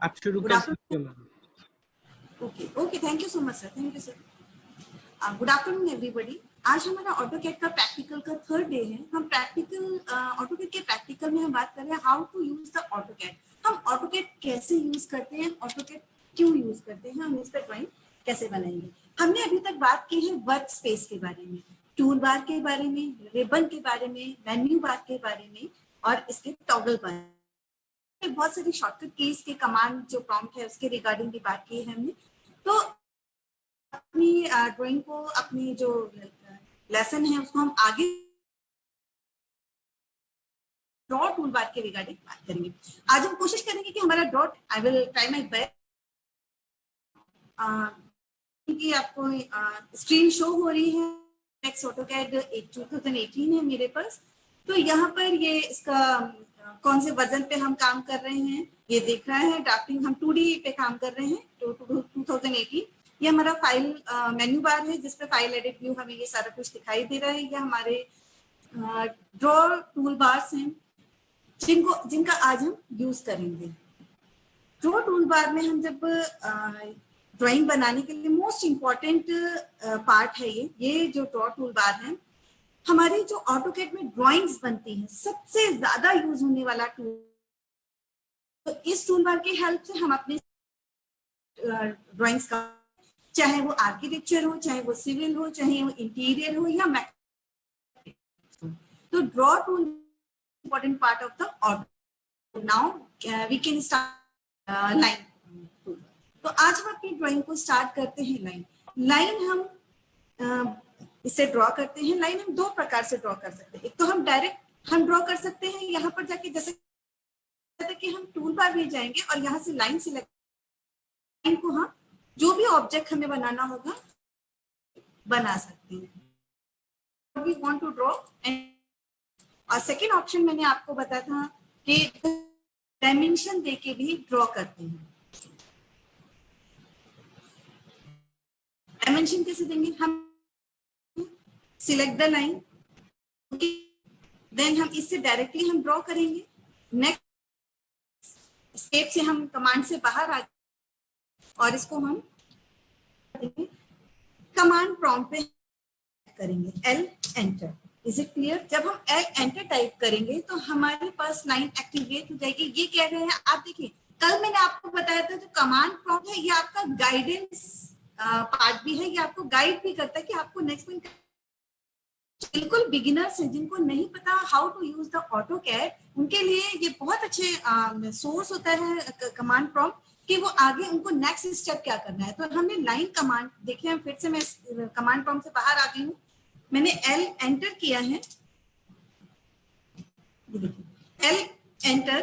आप शुरू गुड कर सकते हो ma'am. Okay okay, thank you so much sir, thank you sir. Good afternoon everybody. आज हमारा ऑटोकैड का प्रैक्टिकल का थर्ड डे है। हम प्रैक्टिकल ऑटोकैड के प्रैक्टिकल में हम बात कर रहे हैं how to use the AutoCAD. हम ऑटोकैड कैसे यूज करते हैं, ऑटोकैड क्यों यूज करते हैं, हम इस पर ड्राइंग कैसे बनाएंगे। हमने अभी तक बात की है वर्क स्पेस के बारे में, टूल बार के बारे में, रिबन के बारे में, मेन्यू बार के बारे में और इसके टॉगल बार में। बहुत सारी शॉर्टकट कीज के कमांड जो प्रॉम्प्ट है उसके रिगार्डिंग भी बात की है हमने। तो अपनी ड्राइंग को, अपनी जो लेसन है उसको हम आगे ड्रॉ टूल बार के रिगार्डिंग बात करेंगे। आज हम कोशिश करेंगे कि हमारा draw, I will try my best कि आपको स्क्रीन शो हो रही है। नेक्स्ट ऑटोकैड 2018 है मेरे पास। तो यहाँ पर ये इसका कौन से वर्जन पे हम काम कर रहे हैं ये देख रहा है। ड्राफ्टिंग हम 2D पे काम कर रहे हैं, तो 2018। ये हमारा फाइल मेन्यू बार है जिसपे फाइल एडिट व्यू हमें ये सारा कुछ दिखाई दे रहा है। ये हमारे ड्रॉ टूल बार्स हैं जिनका आज हम यूज करेंगे। ड्रॉ टूल बार में हम जब ड्राइंग बनाने के लिए मोस्ट इम्पॉर्टेंट पार्ट है ये जो ड्रॉ टूल बार है। हमारी जो ऑटोकैड में ड्राइंग्स बनती हैं सबसे ज्यादा यूज होने वाला टूल। तो इस टूल बार की हेल्प से हम अपने ड्राइंग्स का, चाहे वो आर्किटेक्चर हो, चाहे वो सिविल हो, चाहे वो इंटीरियर हो या मैकेनिक्स हो, तो draw tool important part of the auto. Now we can start line. तो आज हम अपनी ड्राइंग को स्टार्ट करते हैं लाइन। लाइन हम इसे ड्रॉ करते हैं। लाइन हम दो प्रकार से ड्रॉ कर सकते हैं। एक तो हम डायरेक्ट हम ड्रॉ कर सकते हैं यहाँ पर जाके, जैसे कि हम टूल बार में जाएंगे और यहाँ से लाइन सिलेक्ट, लाइन को हम जो भी ऑब्जेक्ट हमें बनाना होगा बना सकते हैं। We want to draw. और सेकेंड ऑप्शन मैंने आपको बताया था कि डायमेंशन देके भी ड्रॉ करते हैं। डायमेंशन कैसे देंगे, हम सिलेक्ट द लाइन, देन हम इससे डायरेक्टली हम ड्रॉ करेंगे। नेक्स्ट स्टेप से हम कमांड से बाहर आ और इसको हम कमांड प्रॉम्प्ट पे करेंगे L enter. Is it clear? जब हम एल एंटर टाइप करेंगे तो हमारे पास लाइन एक्टिवेट हो जाएगी। ये कह रहे हैं, आप देखिए कल मैंने आपको बताया था जो कमांड प्रॉम्प्ट है ये आपका गाइडेंस पार्ट भी है, ये आपको गाइड भी करता है कि आपको नेक्स्ट पॉइंट। बिल्कुल बिगिनर्स हैं जिनको नहीं पता how to use the AutoCAD, उनके लिए ये बहुत अच्छे सोर्स होता है कमांड प्रॉम्प्ट कि वो आगे उनको नेक्स्ट स्टेप क्या करना है। तो हमने लाइन कमांड देखिए, फिर से मैं कमांड प्रॉम्प्ट से बाहर आ गई हूँ, मैंने एल एंटर किया है, एल एंटर।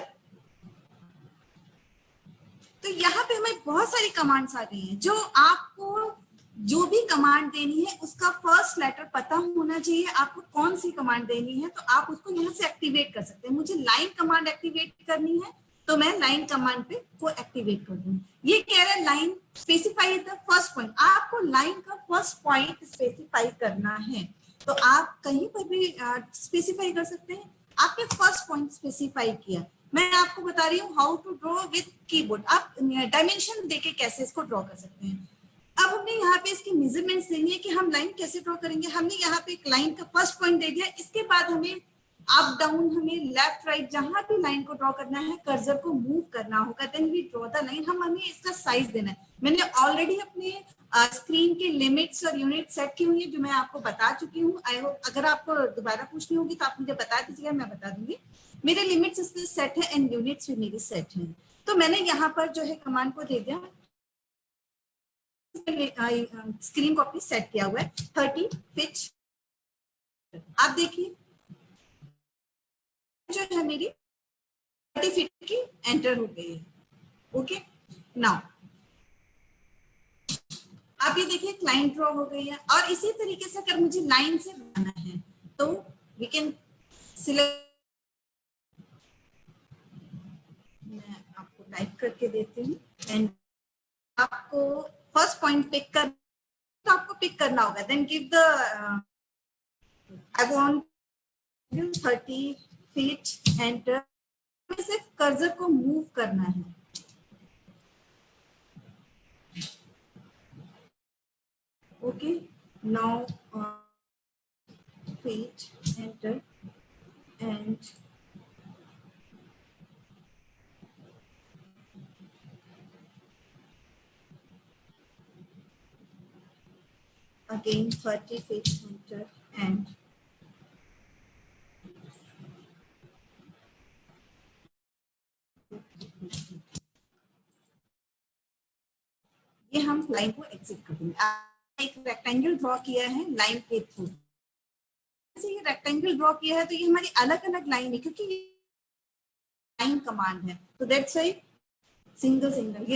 तो यहाँ पे हमें बहुत सारी कमांड्स आ गई हैं। जो आपको जो भी कमांड देनी है उसका फर्स्ट लेटर पता होना चाहिए, आपको कौन सी कमांड देनी है, तो आप उसको यहाँ से एक्टिवेट कर सकते हैं। मुझे लाइन कमांड एक्टिवेट करनी है तो मैं लाइन कमांड पे को एक्टिवेट कर दूंगी। ये कह रहा है line specify the first point, आपको लाइन का फर्स्ट पॉइंट स्पेसिफाई करना है। तो आप कहीं पर भी स्पेसिफाई कर सकते हैं। आपने फर्स्ट पॉइंट स्पेसिफाई किया, मैं आपको बता रही हूँ how to draw with keyboard. आप डायमेंशन देके कैसे इसको ड्रॉ कर सकते हैं। अब हमने यहाँ पे इसकी मेजरमेंट्स देनी है कि हम लाइन कैसे ड्रॉ करेंगे। हमने यहाँ पे एक लाइन का फर्स्ट पॉइंट दे दिया, इसके बाद हमें अप डाउन, हमें लेफ्ट राइट जहां भी लाइन को ड्रॉ करना है कर्सर को मूव करना होगा, then we draw the line. हमें इसका साइज देना है। मैंने ऑलरेडी अपने स्क्रीन के लिमिट्स और यूनिट सेट की हुई है जो मैं आपको बता चुकी हूँ। आई होप अगर आपको दोबारा पूछनी होगी तो आप मुझे बता दीजिएगा, मैं बता दूंगी। मेरे लिमिट्स इसमें सेट है एंड यूनिट्स भी मेरी सेट है। तो मैंने यहाँ पर जो है कमांड को दे दिया, स्क्रीन को अपनी सेट किया हुआ है 30 पिच। आप देखिए जो है मेरी 30 फीट की एंटर हो गई है। ओके, नाउ आप ये देखिए क्लाइंट ड्रॉ हो गई है। और इसी तरीके से अगर मुझे लाइन से बनाना है तो वी कैन सिलेक्ट, मैं आपको टाइप करके देती हूँ एंड आपको फर्स्ट पॉइंट पिक कर, तो आपको पिक करना होगा। Then give the I want 30 feet enter. सिर्फ कर्सर को मूव करना है। Okay, now feet, enter, and again 30 feet, enter, and ये हम लाइन को एग्जिट कर देंगे। एक रेक्टेंगल ड्रॉ किया है लाइन के थ्रू, जैसे ये रेक्टेंगल ड्रॉ किया है तो ये हमारी अलग अलग लाइन है क्योंकि ये लाइन कमांड है, तो दैट्स व्हाई सिंगल सिंगल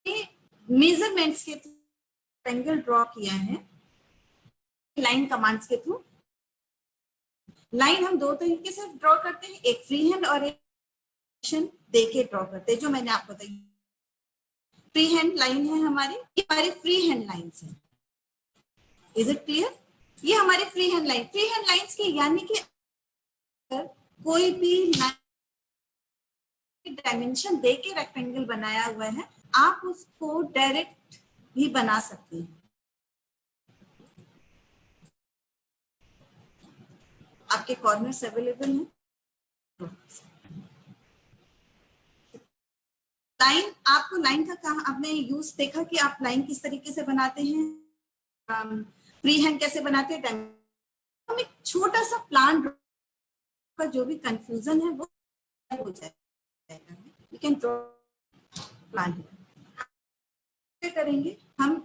ये मेजरमेंट्स के थ्रू रेक्टेंगल ड्रॉ किया है लाइन कमांड्स के थ्रू। लाइन हम दो तरीके से ड्रॉ करते हैं, एक फ्री हैंड और एक दे के ड्रॉ करते हैं, जो मैंने आपको बताई। फ्री हैंड लाइन है हमारी, ये हमारी फ्री हैंड लाइंस है। Is it clear? ये हमारे फ्री हैंड लाइंस की, यानी कि कोई भी डायमेंशन दे के रेक्टेंगल बनाया हुआ है, आप उसको डायरेक्ट भी बना सकते हैं। आपके कॉर्नर्स अवेलेबल हैं। लाइन, आपको लाइन का कहा आपने यूज देखा कि आप लाइन किस तरीके से बनाते हैं, फ्री हैंड कैसे बनाते हैं। हम एक छोटा सा प्लान का जो भी कंफ्यूजन है वो हो जाएगा। यू कैन ड्रॉ प्लान करेंगे हम।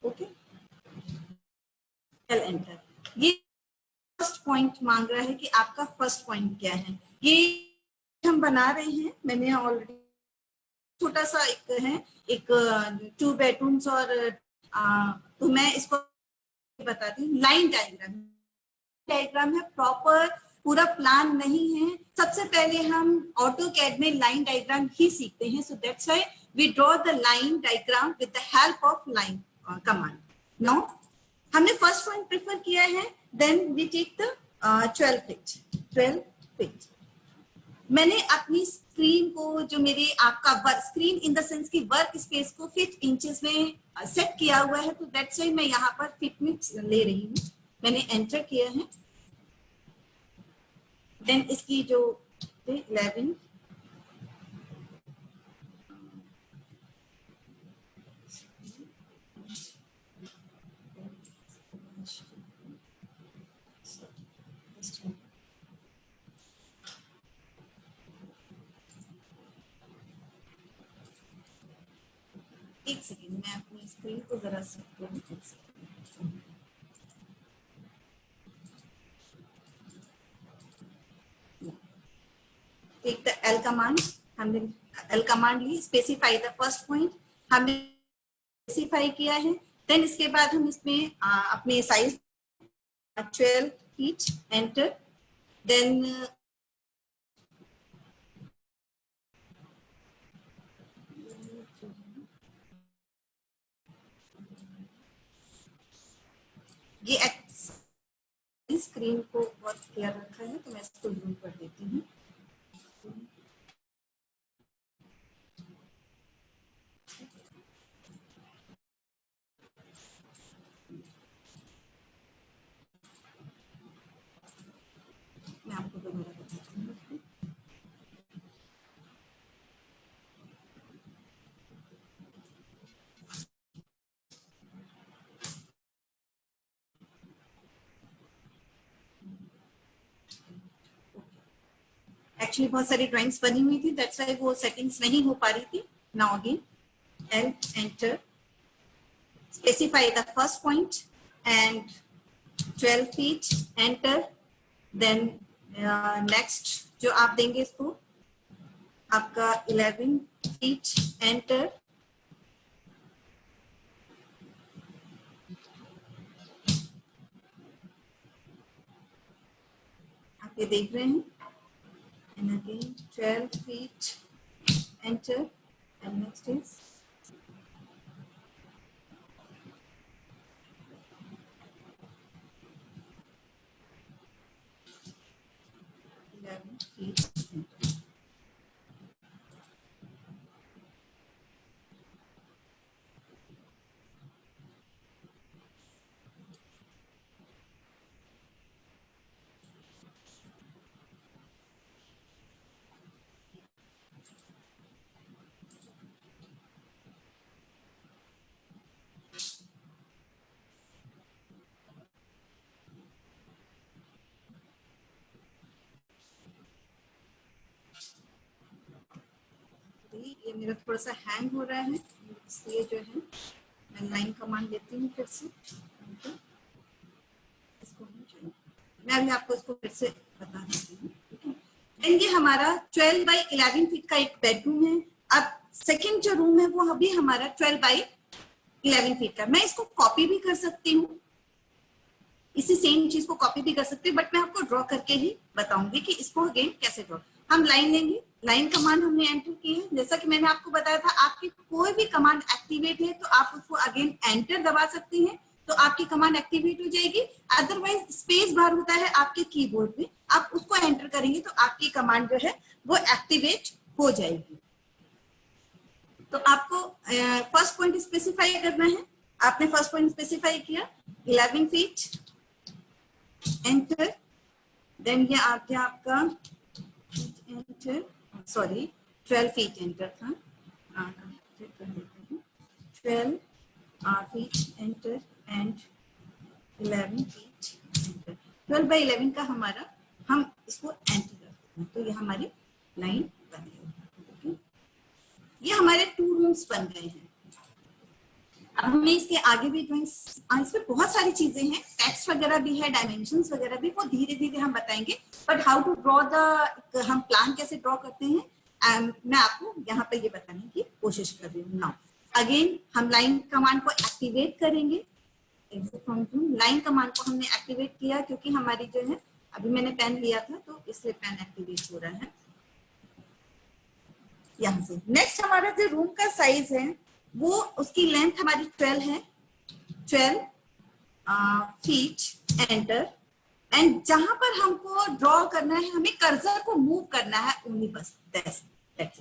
Okay, enter. ये फर्स्ट पॉइंट मांग रहा है कि आपका फर्स्ट पॉइंट क्या है। ये हम बना रहे हैं, मैंने ऑलरेडी छोटा सा एक है, एक 2 बेडरूम्स और तो मैं इसको बताती हूँ। लाइन डायग्राम है, प्रॉपर पूरा प्लान नहीं है। सबसे पहले हम ऑटोकैड में लाइन डायग्राम ही सीखते हैं, so that's why we draw the line diagram with the help of line command. Now हमने फर्स्ट पॉइंट प्रेफर किया है, then we take the 12 feet. मैंने अपनी स्क्रीन को, जो मेरे आपका work screen in the sense की वर्क स्पेस को फीट इंचेस में सेट किया हुआ है, तो दैट्स व्हाई मैं यहाँ पर फीट में ले रही हूँ। मैंने एंटर किया है, देन इसकी जो 11 एक सेकेंड, मैं अपनी स्क्रीन को जरा सेट करूँ। टेक द एल कमांड, हमने एल कमांड ली, स्पेसिफाई द फर्स्ट पॉइंट हमने स्पेसिफाई किया है। देन इसके बाद हम इसमें अपने साइज 12 फीट, एंटर। देन ये स्क्रीन को बहुत क्लियर रखा है, तो मैं इसको जूम कर देती हूँ। मैं आपको दोबारा बताती हूँ। एक्चुअली बहुत सारी ड्राइंग्स बनी हुई थी, दैट्स व्हाई वो सेटिंग्स नहीं हो पा रही थी। Now again L, enter, specify the first point and 12 feet, enter. Then next जो आप देंगे इसको आपका 11 फीट, एंटर। आप ये देख रहे हैं, and again 12 feet, enter, and next is 11 feet, enter. Sorry, ये मेरा थोड़ा सा हैंग हो रहा है, इसलिए जो है मैं लाइन कमांड लेती हूँ फिर से। इसको मैं अभी आपको इसको फिर से बता देती हूँ, ठीक है। एंड ये हमारा 12 बाई 11 फीट का एक बेडरूम है। अब सेकंड जो रूम है वो अभी हमारा 12 बाई 11 फीट का। मैं इसको कॉपी भी कर सकती हूँ, इसी सेम चीज को कॉपी भी कर सकते हैं, बट मैं आपको ड्रॉ करके ही बताऊंगी कि इसको अगेन कैसे ड्रॉ। हम लाइन लेंगे, लाइन कमांड हमने एंटर की है। जैसा कि मैंने आपको बताया था, आपकी कोई भी कमांड एक्टिवेट है तो आप उसको अगेन एंटर दबा सकती हैं, तो आपकी कमांड एक्टिवेट हो जाएगी। अदरवाइज स्पेस बार होता है आपके कीबोर्ड में, आप उसको एंटर करेंगे तो आपकी कमांड जो है वो एक्टिवेट हो जाएगी। तो आपको फर्स्ट पॉइंट स्पेसिफाई करना है। आपने फर्स्ट पॉइंट स्पेसिफाई किया 11 फीट, एंटर। देन ये आ गया आपका एंटर, सॉरी 12 फीट एंटर था, 12 feet enter and 11 feet enter. 12 by 11 का हमारा, हम इसको एंटर करते हैं तो ये हमारी लाइन बन गई। ये हमारे 2 रूम्स बन गए हैं। अब हमें इसके आगे भी इसमें बहुत सारी चीजें हैं, टेक्स्ट वगैरह भी है, डायमेंशंस वगैरह भी, वो धीरे धीरे हम बताएंगे। But how to draw the, हम प्लान कैसे ड्रॉ करते हैं, मैं आपको यहाँ पे ये बताने की कोशिश कर रही हूँ। नाउ अगेन हम लाइन कमांड को एक्टिवेट करेंगे। लाइन कमांड को हमने एक्टिवेट किया क्योंकि हमारी जो है, अभी मैंने पेन लिया था तो इसलिए पेन एक्टिवेट हो रहा है यहाँ से। नेक्स्ट हमारा जो रूम का साइज है वो, उसकी लेंथ हमारी 12 है, 12 फीट एंटर। एंड जहां पर हमको ड्रॉ करना है, हमें कर्सर को मूव करना है ओनली, बस दैट्स इट।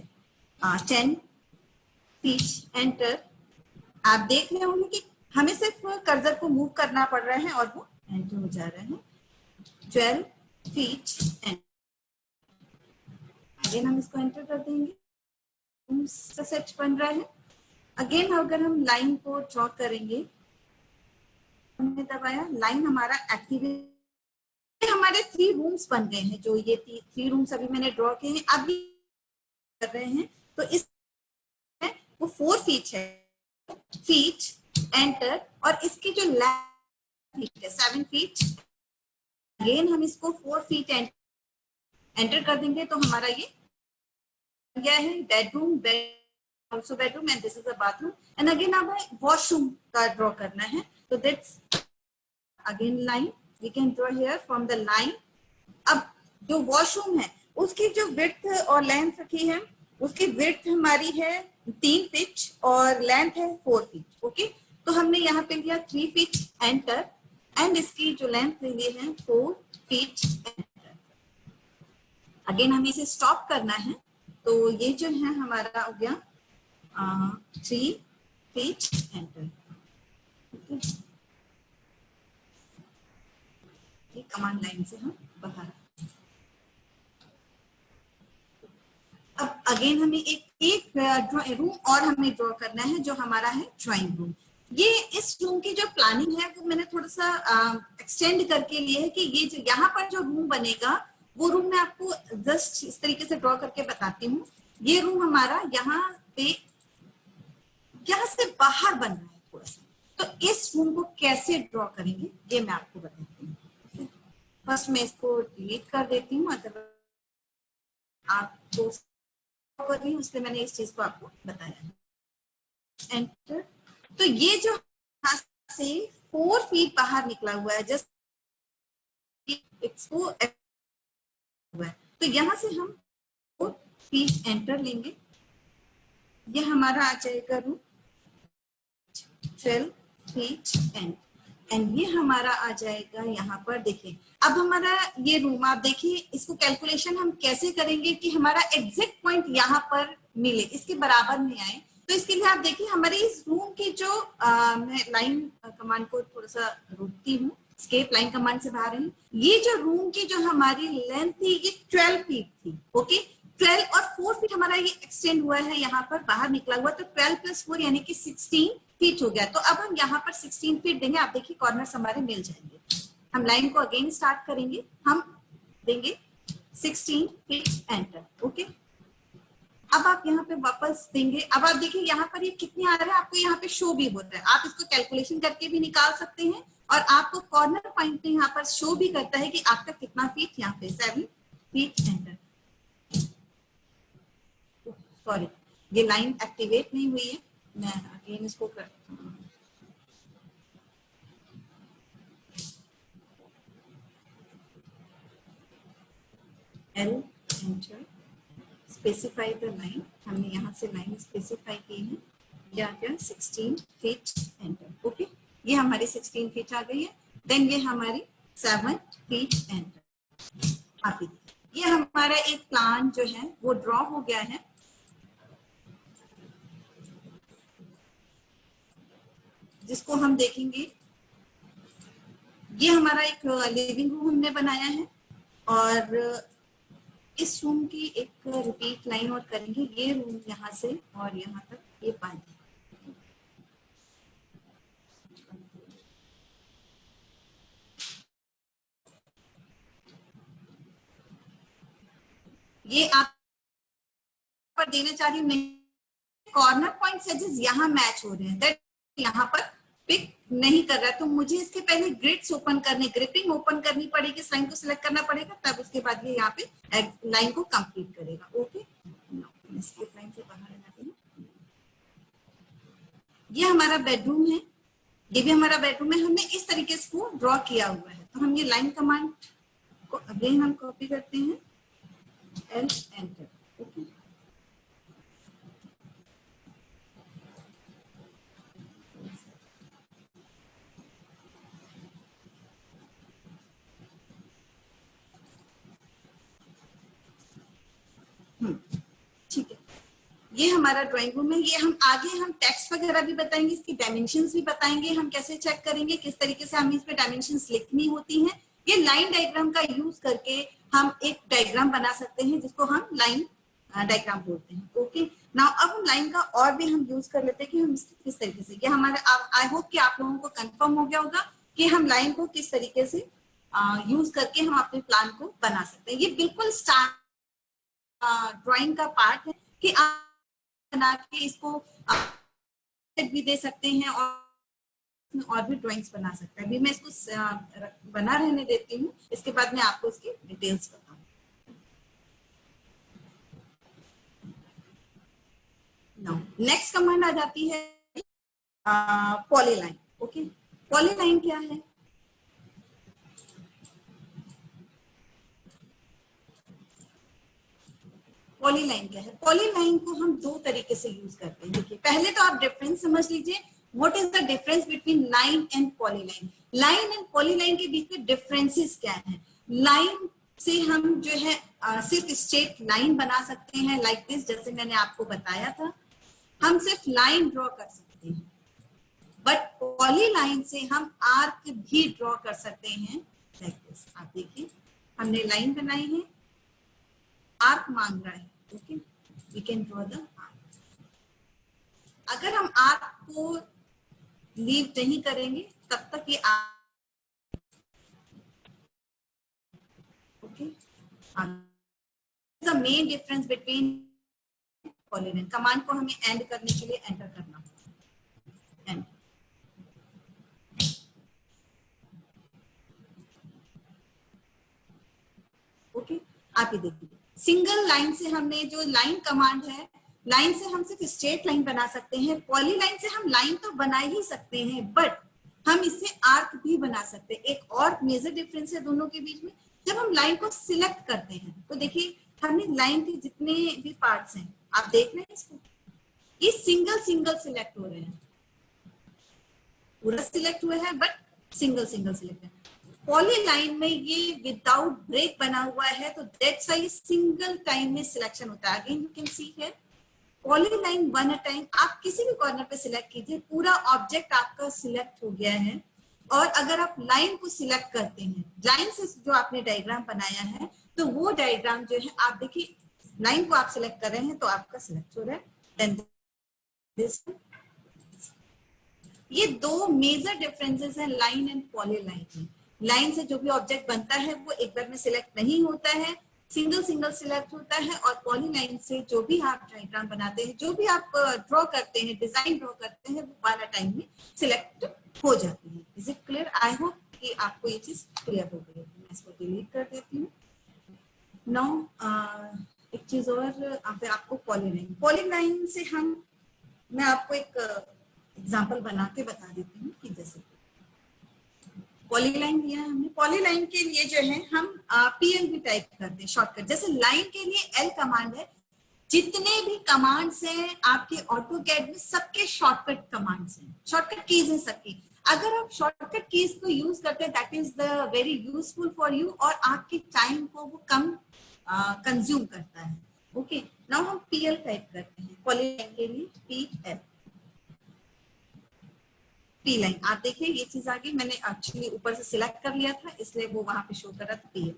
10 feet enter. आप देख रहे होंगे कि हमें सिर्फ कर्सर को मूव करना पड़ रहा है और वो एंटर हो जा रहा है। 12 फीट एंटर। अगेन हम इसको एंटर कर देंगे, सेट बन रहा है। अगेन अगर हम लाइन को ड्रॉ करेंगे, हमने दबाया, लाइन हमारा एक्टिवेट। हमारे 3 रूम्स बन गए हैं, जो ये 3 रूम्स अभी मैंने ड्रॉ किए हैं, अभी कर रहे हैं। तो इस वो 4 फीट है, फीट एंटर, और इसकी जो लेंथ है 7 फीट। अगेन हम इसको 4 फीट एंटर कर देंगे तो हमारा ये क्या है, bedroom, also bedroom, and this is a bathroom. And again हमें washroom का ड्रॉ करना है, तो that's again line we can draw here from the line. अब जो वॉशरूम है उसकी जो विड्थ और लेंथ रखी है, उसकी विड्थ हमारी है 3 फीट और लेंथ है 4 फीट। ओके, तो हमने यहाँ पे लिया 3 फीट एंटर, एंड इसकी जो लेंथ ली है 4 फीट एंटर। अगेन हमें इसे स्टॉप करना है, तो ये जो है हमारा हो गया 3 फीट एंटर। ये कमांड लाइन से हम बता रहे हैं। अब अगेन हमें एक रूम और हमें ड्रॉ करना है, जो हमारा है ड्राइंग रूम। ये इस रूम की जो प्लानिंग है वो मैंने थोड़ा सा एक्सटेंड करके लिए है कि ये जो यहाँ पर जो रूम बनेगा, वो रूम मैं आपको जस्ट इस तरीके से ड्रॉ करके बताती हूँ। ये रूम हमारा यहाँ पे, यहाँ से बाहर बन रहा है थोड़ा सा, तो इस रूम को कैसे ड्रॉ करेंगे ये मैं आपको बताती हूँ। फर्स्ट मैं इसको डिलीट कर देती हूँ, अगर आपको कर रही हूँ इसलिए मैंने इस चीज को आपको बताया है। एंटर। तो ये जो से 4 फीट बाहर निकला हुआ है, जस्ट इसको हुआ है, तो यहाँ से हम 4 फीट एंटर लेंगे। ये हमारा आ जाएगा रूम 12 फीट एंड ये हमारा आ जाएगा यहाँ पर। देखिए अब हमारा ये रूम, आप देखिए इसको कैलकुलेशन हम कैसे करेंगे कि हमारा एग्जैक्ट पॉइंट यहाँ पर मिले, इसके बराबर में आए। तो इसके लिए आप देखिए हमारे इस रूम की जो मैं लाइन कमांड को थोड़ा सा रोकती हूँ, स्केप लाइन कमांड से बाहर है। ये जो रूम की जो हमारी लेंथ थी ये 12 फीट थी। ओके, 12 और 4 फीट हमारा ये एक्सटेंड हुआ है, यहाँ पर बाहर निकला हुआ, तो 12 + 4 यानी कि 16 फीट हो गया। तो अब हम यहाँ पर 16 फीट देंगे। आप देखिए कॉर्नर्स हमारे मिल जाएंगे। हम लाइन को अगेन स्टार्ट करेंगे, हम देंगे 16 फीट एंटर। ओके, अब आप यहाँ पे वापस देंगे। अब आप देखिए यहाँ पर ये कितने आ रहे हैं, आपको यहाँ पे शो भी होता है, आप इसको कैलकुलेशन करके भी निकाल सकते हैं और आपको कॉर्नर पॉइंट पे यहाँ पर शो भी करता है कि आपका कितना फीट यहाँ पे 7 फीट एंटर। सॉरी, ये लाइन एक्टिवेट नहीं हुई है, मैं अगेन इसको करता हूँ। L enter, specify the line, हमने यहाँ से लाइन स्पेसिफाई की है, या क्या 16 फीट एंटर। ओके, ये हमारी 16 फीट आ गई है। देन ये हमारी 7 फीट एंटर। आप ये हमारा एक प्लान जो है वो ड्रॉ हो गया है। जिसको हम देखेंगे, ये हमारा एक लिविंग रूम हमने बनाया है और इस रूम की एक रिपीट लाइन और करेंगे। ये रूम यहाँ से और यहाँ तक ये 5, ये आप पर देना चाह रही हूँ, नहीं कॉर्नर पॉइंट एजेस यहाँ मैच हो रहे हैं, दैट यहाँ पर पिक नहीं कर रहा है, तो मुझे इसके पहले ग्रिड्स ओपन करने, ग्रिपिंग ओपन करनी पड़ेगी, इस लाइन को सिलेक्ट करना पड़ेगा, तब उसके बाद ये यहाँ पे लाइन को कंप्लीट करेगा। ओके, स्किप लाइन से बाहर आ जाते हैं। ये हमारा बेडरूम है, ये भी हमारा बेडरूम है, हमने इस तरीके से को ड्रॉ किया हुआ है। तो हम ये लाइन कमांड को अगेन हम कॉपी करते हैं, एल एंटर। ओके, ठीक है, ये हमारा ड्राइंग रूम है। ये हम आगे हम टेक्स्ट वगैरह भी बताएंगे, इसकी डायमेंशंस भी बताएंगे, हम कैसे चेक करेंगे, किस तरीके से हमें इस पे डायमेंशंस लिखनी होती हैं। ये लाइन डायग्राम का यूज करके हम एक डायग्राम बना सकते हैं, जिसको हम लाइन डायग्राम बोलते हैं। ओके, नाउ अब हम लाइन का और भी हम यूज कर लेते हैं कि हम किस तरीके से, ये हमारा आई होप कि आप लोगों को कंफर्म हो गया होगा कि हम लाइन को किस तरीके से यूज करके हम अपने प्लान को बना सकते हैं। ये बिल्कुल स्टार्ट ड्राइंग का पार्ट है कि आप बना के इसको भी दे सकते हैं और भी ड्राइंग्स बना सकते हैं। अभी मैं इसको बना रहने देती हूँ, इसके बाद मैं आपको इसकी डिटेल्स बताऊँ। नेक्स्ट कमांड आ जाती है पॉलीलाइन। ओके, पॉलीलाइन क्या है? पॉलीलाइन क्या है? पॉलीलाइन को हम दो तरीके से यूज करते हैं। देखिए, पहले तो आप डिफरेंस समझ लीजिए, what is the difference between line and polyline. Line and polyline के बीच में डिफरेंसेस क्या है? लाइन से हम जो है सिर्फ स्ट्रेट लाइन बना सकते हैं, लाइक दिस, जैसे मैंने आपको बताया था, हम सिर्फ लाइन ड्रॉ कर सकते हैं। बट पॉलीलाइन से हम आर्क भी ड्रॉ कर सकते हैं, लाइक दिस। आप देखिए, हमने लाइन बनाई है, आर्क मांग रहा है। Okay, we can draw the arc. अगर हम आर्क को लीव नहीं करेंगे तब तक ये okay, the main difference between polyline. Command को हमें एंड करने के लिए एंटर करना होगा, एंड। ओके, आप ये देखिए, सिंगल लाइन से हमने जो लाइन कमांड है, लाइन से हम सिर्फ स्ट्रेट लाइन बना सकते हैं। पॉलीलाइन से हम लाइन तो बना ही सकते हैं, बट हम इससे आर्क भी बना सकते हैं। एक और मेजर डिफरेंस है दोनों के बीच में, जब हम लाइन को सिलेक्ट करते हैं तो देखिए, हमने लाइन के जितने भी पार्ट्स हैं, आप देख रहे हैं इसको, ये सिंगल सिंगल सिलेक्ट हो रहे हैं, पूरा सिलेक्ट हुआ है बट सिंगल सिंगल सिलेक्ट है। पॉलीलाइन में ये विदाउट ब्रेक बना हुआ है, तो दैट्स व्हाई सिंगल टाइम में सिलेक्शन होता है। Again you can see here, polyline one a time, आप किसी भी कॉर्नर पे सिलेक्ट कीजिए, पूरा ऑब्जेक्ट आपका सिलेक्ट हो गया है। और अगर आप लाइन को सिलेक्ट करते हैं, लाइन से जो आपने डायग्राम बनाया है, तो वो डायग्राम जो है, आप देखिए, लाइन को आप सिलेक्ट कर रहे हैं तो आपका सिलेक्ट हो रहा है। देन दिस, ये दो मेजर डिफरेंसेस हैं लाइन एंड पॉलीलाइन में। लाइन से जो भी ऑब्जेक्ट बनता है वो एक बार में सिलेक्ट नहीं होता है, सिंगल सिंगल सिलेक्ट होता है और पॉलीलाइन से जो भी आप डायग्राम बनाते हैं, जो भी आप ड्रॉ करते हैं, डिजाइन ड्रॉ करते हैं, वो वाला टाइम में सिलेक्ट हो जाती है। Is it clear? I hope कि आपको ये चीज क्लियर हो गई है। मैं इसको डिलीट कर देती हूँ। नाउ एक चीज और, आपको पॉलीलाइन से मैं आपको एक एग्जांपल बना के बता देती हूँ कि जैसे पॉलीलाइन दिया है हमने, पॉलीलाइन के लिए जो है हम पीएल भी टाइप करते हैं शॉर्टकट। जैसे लाइन के लिए एल कमांड है, जितने भी कमांड्स हैं आपके ऑटोकैड में सबके शॉर्टकट कमांड्स हैं, शॉर्टकट कीज हैं सबकी। अगर आप शॉर्टकट कीज को यूज करते हैं that is the very useful for you, और आपके टाइम को वो कम कंज्यूम करता है। ओके, नाउ हम पीएल टाइप करते हैं पॉलीलाइन के लिए, पीएल पी लाइन। आप देखिए ये चीज आ गई, मैंने एक्चुअली ऊपर से सिलेक्ट कर लिया था इसलिए वो वहां पे शो कर रहा था पीएल।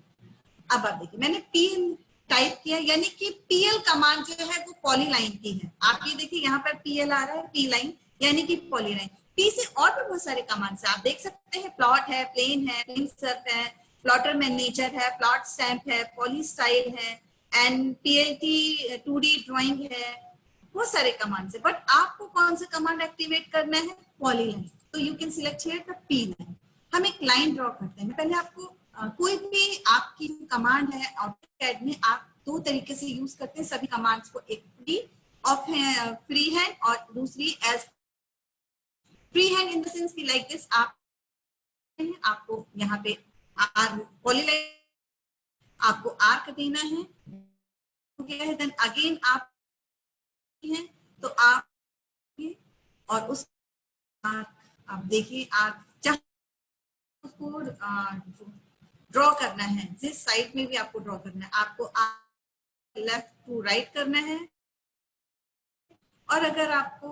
अब आप देखिए मैंने पीएल टाइप किया, यानी कि पीएल कमांड जो है वो पॉलीलाइन की है। आप ये देखिए यहाँ पर पीएल आ रहा है, पी लाइन यानी कि पॉलीलाइन। पी से और भी बहुत सारे कमांड्स आप देख सकते हैं, प्लॉट है, प्लेन है, प्लेन सर्फ है, प्लॉटर मैनेजर है, प्लॉट स्टैम्प है, पॉली स्टाइल है, एंड पीएलटी 2D ड्राइंग है, बहुत सारे कमांड्स है। बट आपको कौन सा कमांड एक्टिवेट करना है? पॉलीलाइन। तो you can select here the P line. हम एक लाइन ड्रॉ करते हैं। मैं पहले आपको कोई भी आपकी कमांड है ऑटोकैड में, आप दो तरीके से यूज करते हैं सभी कमांड्स को, एक फ्री हैंड और दूसरी edge free hand in the sense की लाइक दिस। आपको यहाँ पे पॉलीलाइन आपको आर्क देना है, देन अगेन आप है तो आप और उस आप देखिए आप उसको ड्रॉ करना है, जिस साइड में भी आपको ड्रॉ करना है, आपको लेफ्ट टू राइट करना है। और अगर आपको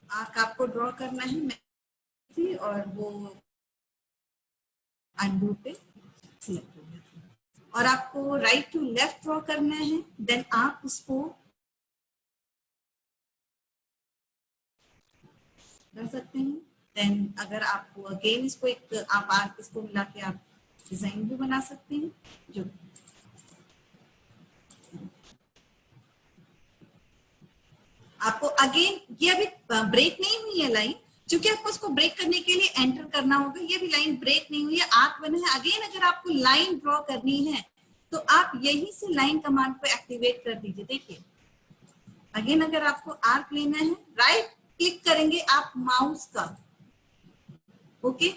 आपको ड्रॉ करना है और वो अनडू पे सिलेक्ट हो गया, और आपको राइट टू लेफ्ट ड्रॉ करना है, देन आप उसको कर सकते हैं। देन अगर आपको अगेन इसको आप आर्क इसको मिला के आप डिजाइन भी बना सकते हैं। जो आपको अगेन ये अभी ब्रेक नहीं हुई है लाइन, क्योंकि आपको उसको ब्रेक करने के लिए एंटर करना होगा। ये भी लाइन ब्रेक नहीं हुई है, आर्क बना है। अगेन अगर आपको लाइन ड्रॉ करनी है तो आप यहीं से लाइन कमांड को एक्टिवेट कर दीजिए। देखिए अगेन अगर आपको आर्क लेना है, राइट क्लिक करेंगे आप माउस का। ओके,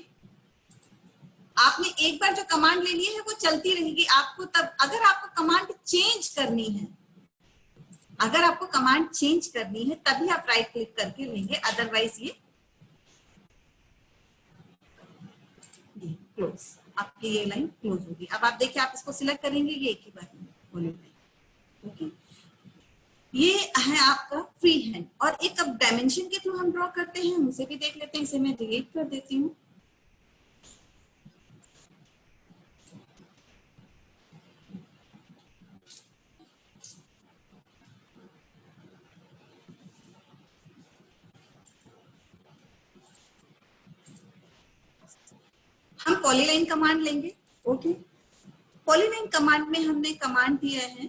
आपने एक बार जो कमांड ले ली है वो चलती रहेगी। आपको तब अगर आपको कमांड चेंज करनी है, अगर आपको कमांड चेंज करनी है तभी आप राइट क्लिक करके लेंगे, अदरवाइज ये क्लोज, आपकी ये लाइन क्लोज होगी। अब आप देखिए आप इसको सिलेक्ट करेंगे, ये एक ही बार बोलेंगे। ओके, ये है आपका फ्री हैंड। और एक अब डायमेंशन के थ्रू हम ड्रॉ करते हैं, उसे भी देख लेते हैं। इसे मैं डिलीट कर देती हूँ। हम पॉलीलाइन कमांड लेंगे। ओके, पॉलीलाइन कमांड में हमने कमांड दिया है,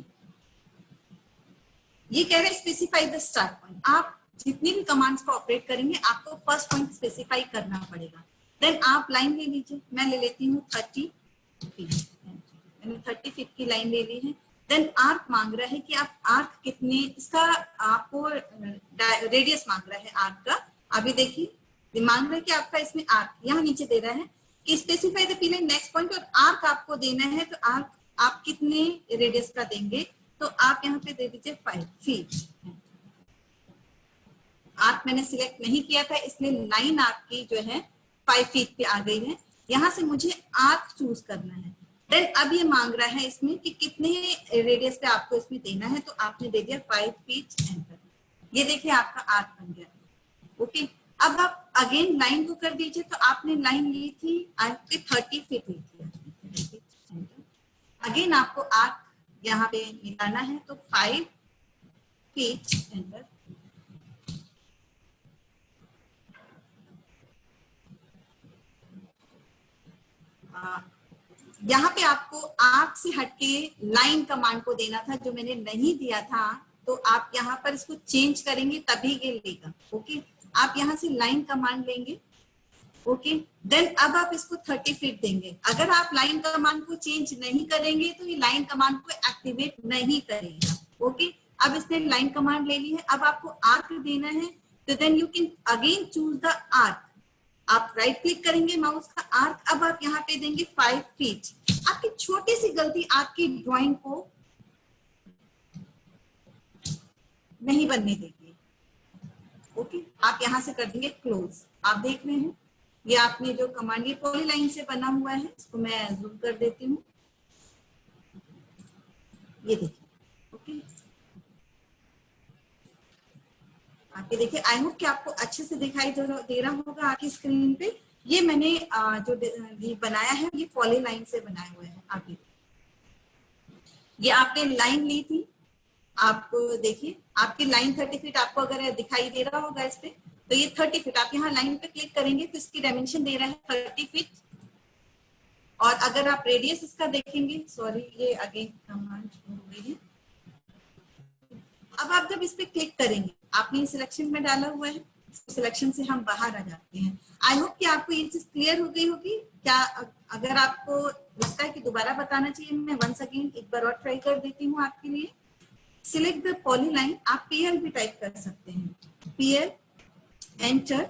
ये कह रहे हैं स्पेसिफाई द स्टार्ट पॉइंट। आप जितनी भी कमांड्स को ऑपरेट करेंगे आपको फर्स्ट पॉइंट स्पेसिफाई करना पड़ेगा। देन आप लाइन ले लीजिए, मैं ले लेती हूँ 30 फीट, मैंने 30 फीट की लाइन ले ली है। देन आर्क मांग रहा है कि आप आर्क कितने, इसका आपको रेडियस मांग रहा है आर्क का। अभी देखिए मांग रहा है कि आपका इसमें आर्क यहाँ नीचे दे रहा है कि specify the P line next point, और आर्क आपको देना है। तो आर्क आप कितने रेडियस का देंगे, तो आप यहाँ पे दे दीजिए 5 फीट। आर्क मैंने सिलेक्ट नहीं किया था इसलिए लाइन आपकी जो है 5 फीट पे आ गई है। यहाँ से मुझे आर्क चूज करना है। देन अब ये मांग रहा है इसमें कि कितने रेडियस पे आपको इसमें देना है, तो आपने दे दिया 5 फीट एंटर। ये देखिए आपका आर्क बन गया। ओके, अब आप अगेन लाइन को कर दीजिए। तो आपने लाइन ली थी आपके 30 फीट ली थी, अगेन आपको आर्क यहाँ पे मिलाना है, तो 5 फीट एंटर। यहाँ पे आपको आर्क से हटके लाइन कमांड को देना था, जो मैंने नहीं दिया था। तो आप यहाँ पर इसको चेंज करेंगे तभी ये लेगा। ओके, आप यहाँ से लाइन कमांड लेंगे। ओके, देन अब आप इसको 30 फीट देंगे। अगर आप लाइन कमांड को चेंज नहीं करेंगे तो ये लाइन कमांड को एक्टिवेट नहीं करेगा। ओके, अब इसने लाइन कमांड ले ली है। अब आपको आर्क देना है, तो then you can again choose the arc. आप राइट क्लिक करेंगे माउस का, आर्क। अब आप यहाँ पे देंगे 5 फीट। आपकी छोटी सी गलती आपकी ड्राइंग को नहीं बनने देगी। ओके, आप यहाँ से कर देंगे क्लोज। आप देख रहे हैं ये आपने जो कमांड, ये पॉलीलाइन से बना हुआ है। इसको मैं जूम कर देती हूँ, ये देखिए। ओके, आप ये देखिए। आई होप कि आपको अच्छे से दिखाई दे रहा होगा आपकी स्क्रीन पे। ये मैंने जो ये बनाया है, ये पॉलीलाइन से बनाए हुए हैं। आप ये आपने लाइन ली थी, आप देखिए आपकी लाइन 30 फीट आपको अगर दिखाई दे रहा होगा इस पे, तो ये 30 फीट। आप यहाँ लाइन पे क्लिक करेंगे तो इसकी डायमेंशन दे रहा है 30 फीट। और अगर आप रेडियस इसका देखेंगे, सॉरी ये अगेन कमांड हो गई है। अब आप जब इस पे क्लिक करेंगे, आपने सिलेक्शन में डाला हुआ है, सिलेक्शन से हम बाहर आ जाते हैं। आई होप कि आपको ये चीज क्लियर हो गई होगी। क्या अगर आपको लगता है कि दोबारा बताना चाहिए, मैं वंस अगेन एक बार और ट्राई कर देती हूँ आपके लिए। सिलेक्ट द पॉलीलाइन, आप पीएल भी टाइप कर सकते हैं, पीएल एंटर।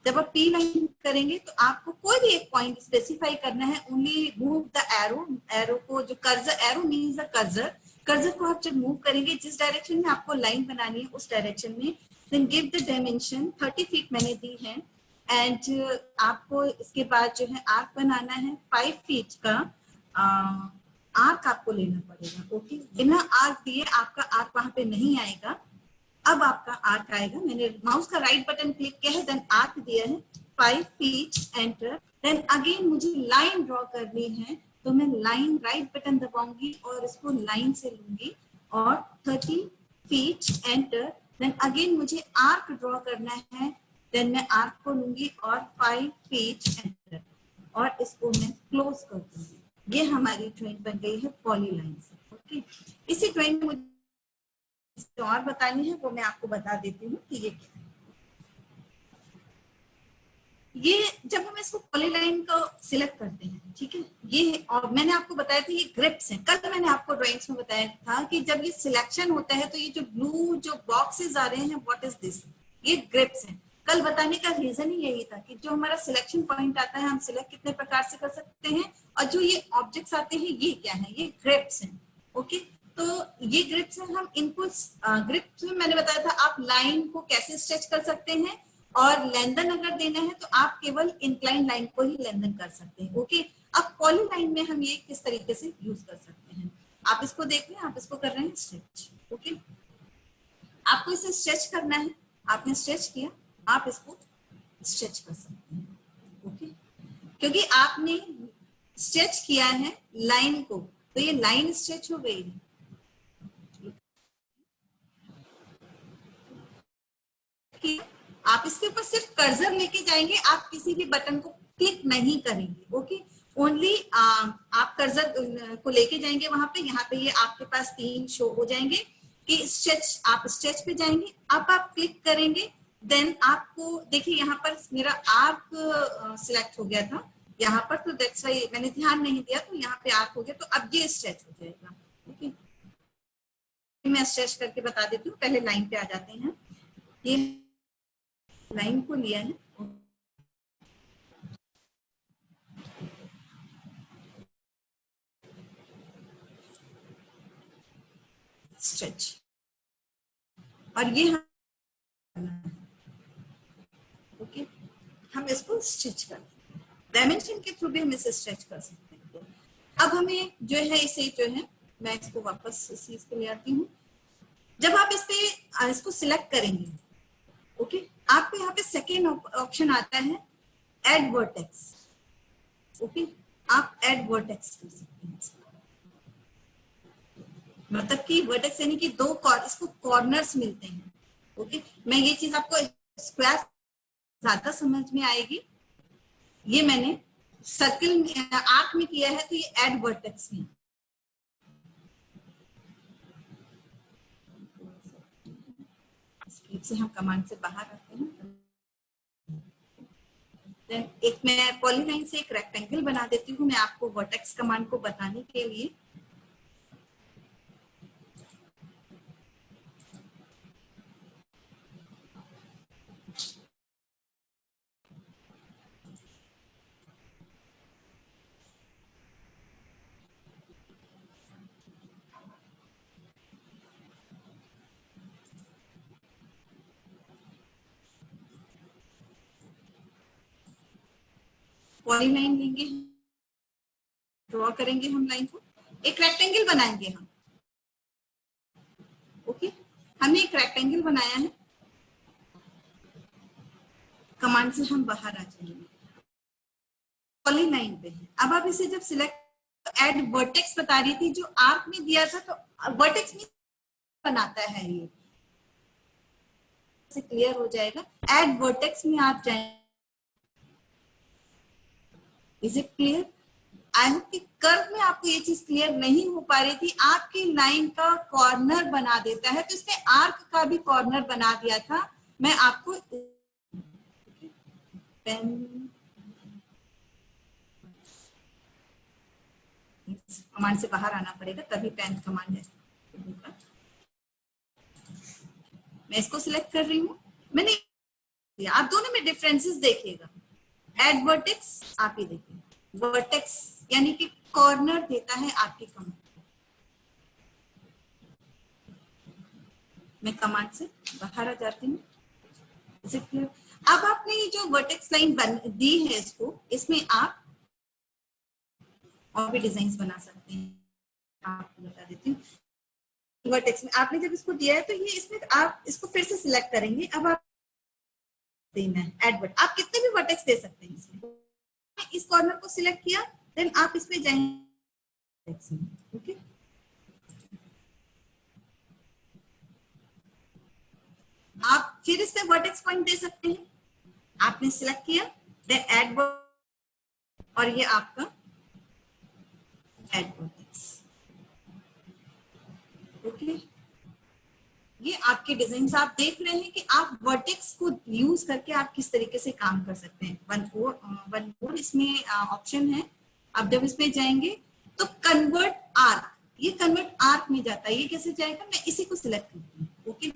जब आप पी लाइन करेंगे तो आपको कोई भी एक पॉइंट स्पेसिफाई करना है। Only move the arrow, arrow को जो cursor, arrow means the cursor, cursor को आप जब मूव करेंगे जिस डायरेक्शन में आपको लाइन बनानी है उस डायरेक्शन में, then give the dimension 30 feet मैंने दी है। एंड आपको इसके बाद जो है आर्क बनाना है 5 फीट का। आर्क आपको लेना पड़ेगा। ओके, बिना आर्क दिए आपका आर्क वहां पे नहीं आएगा। अब आपका आर्क आएगा। मैंने माउस का राइट बटन क्लिक किया है, देन आर्क दिया है 5 फीट, एंटर। देन अगेन मुझे लाइन ड्रॉ करनी है, तो मैं लाइन राइट बटन दबाऊंगी और इसको लाइन से लूंगी और 30 फीट, एंटर। देन अगेन मुझे आर्क ड्रॉ करना है, देन मैं आर्क को लूंगी और 5 फीट, एंटर। और इसको मैं क्लोज कर दूंगी। ये हमारी ड्राइंग बन गई है पॉलीलाइन से। ओके, इसी ड्राइंग में जो और बतानी है वो मैं आपको बता देती हूँ कि ये क्या है। ये जब हम इसको पॉलीलाइन को सिलेक्ट करते हैं, ठीक है, ये और मैंने आपको बताया था ये ग्रिप्स हैं। कल मैंने आपको ड्राइंग्स में बताया था कि जब ये सिलेक्शन होता है तो ये जो ब्लू जो बॉक्सेस आ रहे हैं, व्हाट इज दिस, ये ग्रिप्स हैं। कल बताने का रीजन ही यही था कि जो हमारा सिलेक्शन पॉइंट आता है, हम सिलेक्ट कितने प्रकार से कर सकते हैं, और जो ये ऑब्जेक्ट्स आते हैं ये क्या है, ये ग्रिप्स हैं। ओके, तो ये ग्रिप्स हैं। हम इनको ग्रिप्स में मैंने बताया था आप लाइन को कैसे स्ट्रेच कर सकते हैं, और लेंथन अगर देना है तो आप केवल इंक्लाइन लाइन को ही लेंथन कर सकते हैं। ओके, अब पॉलीलाइन में हम ये किस तरीके से यूज कर सकते हैं, आप इसको देख रहे हैं, आप इसको कर रहे हैं स्ट्रेच। ओके, आपको इसे स्ट्रेच करना है, आपने स्ट्रेच किया, आप इसको स्ट्रेच कर सकते हैं। ओके, क्योंकि आपने स्ट्रेच किया है लाइन को, तो ये लाइन स्ट्रेच हो गई है। आप इसके ऊपर सिर्फ कर्सर लेके जाएंगे, आप किसी भी बटन को क्लिक नहीं करेंगे। ओके, ओनली आप कर्सर को लेके जाएंगे वहां पे, यहाँ पे ये आपके पास 3 शो हो जाएंगे कि स्ट्रेच, आप स्ट्रेच पे जाएंगे, अब आप क्लिक करेंगे, देन आपको देखिए यहाँ पर मेरा आर्क सिलेक्ट हो गया था यहाँ पर, तो दैट्स व्हाई मैंने ध्यान नहीं दिया, तो यहाँ पे आर्क हो गया, तो अब ये स्ट्रेच हो जाएगा। ओके, मैं स्ट्रेच करके बता देती हूँ, पहले लाइन पे आ जाते हैं। ये लाइन को लिया है, स्ट्रेच, और ये ओके, हम इसको स्टिच कर, डायमेंशन के थ्रू भी हम इसे स्ट्रेच कर सकते हैं। अब हमें जो है इसे जो है, मैं इसको वापस इस चीज पे ले आती हूँ। जब आप इस पे इसको सिलेक्ट करेंगे, ओके, आपको यहाँ पे सेकेंड ऑप्शन आता है एड वर्टेक्स। ओके, आप एड वर्टेक्स कर सकते हैं, मतलब कि वर्टेक्स यानी कि इसको कॉर्नर्स मिलते हैं। ओके, मैं ये चीज आपको स्क्वायर ज्यादा समझ में आएगी। ये मैंने सर्किल आर्क में किया है तो ये ऐड वर्टेक्स में। से हम कमांड से बाहर आते हैं। देन एक मैं पॉलीलाइन से एक रेक्टेंगल बना देती हूँ मैं आपको वर्टेक्स कमांड को बताने के लिए। पॉलीलाइन लेंगे, ड्रॉ करेंगे हम लाइन को, एक रेक्टेंगल बनाएंगे हम। ओके, हमने एक रेक्टेंगल बनाया है, कमांड से हम बाहर आ जाएंगे, पॉलीलाइन पे है। अब आप इसे जब सिलेक्ट, ऐड वर्टेक्स बता रही थी जो आर्क में दिया था, तो वर्टेक्स में बनाता है ये, से क्लियर हो जाएगा। ऐड वर्टेक्स में आप जाएंगे, is it clear? I hope कि कर्व में आपको ये चीज क्लियर नहीं हो पा रही थी, आपकी लाइन का कॉर्नर बना देता है, तो इसने आर्क का भी कॉर्नर बना दिया था। मैं आपको पेन कमांड से बाहर आना पड़ेगा तभी पेन कमांड है। मैं इसको सिलेक्ट कर रही हूँ, मैंने, आप दोनों में डिफरेंसेस देखिएगा। ऐड वर्टेक्स आप ही देखिए, वर्टेक्स यानी कि कॉर्नर देता है आपकी कमांड। मैं कमांड से बाहर आ जाती हूँ। अब आपने ये जो वर्टेक्स लाइन दी है इसको, इसमें आप और भी डिजाइन बना सकते हैं। आपको बता देती हूँ, वर्टेक्स में आपने जब इसको दिया है तो ये इसमें आप इसको फिर से सिलेक्ट करेंगे। अब आप देना है ऐड वर्टेक्स, आप कितने भी वर्टेक्स दे सकते हैं इसमें। इस कॉर्नर को सिलेक्ट किया, देन आप इसमें जाएंगे, ओके। आप फिर इसमें वर्टेक्स पॉइंट दे सकते हैं, आपने सिलेक्ट किया, देन ऐड, और ये आपका ऐड वर्टेक्स, ओके। ये आपके डिजाइन आप देख रहे हैं कि आप वर्टेक्स को यूज करके आप किस तरीके से काम कर सकते हैं। वन मोर इसमें ऑप्शन है, आप जब इसमें जाएंगे तो कन्वर्ट आर्क, ये कन्वर्ट आर्क में जाता है। ये कैसे जाएगा, मैं इसी को सिलेक्ट करती हूँ, ओके।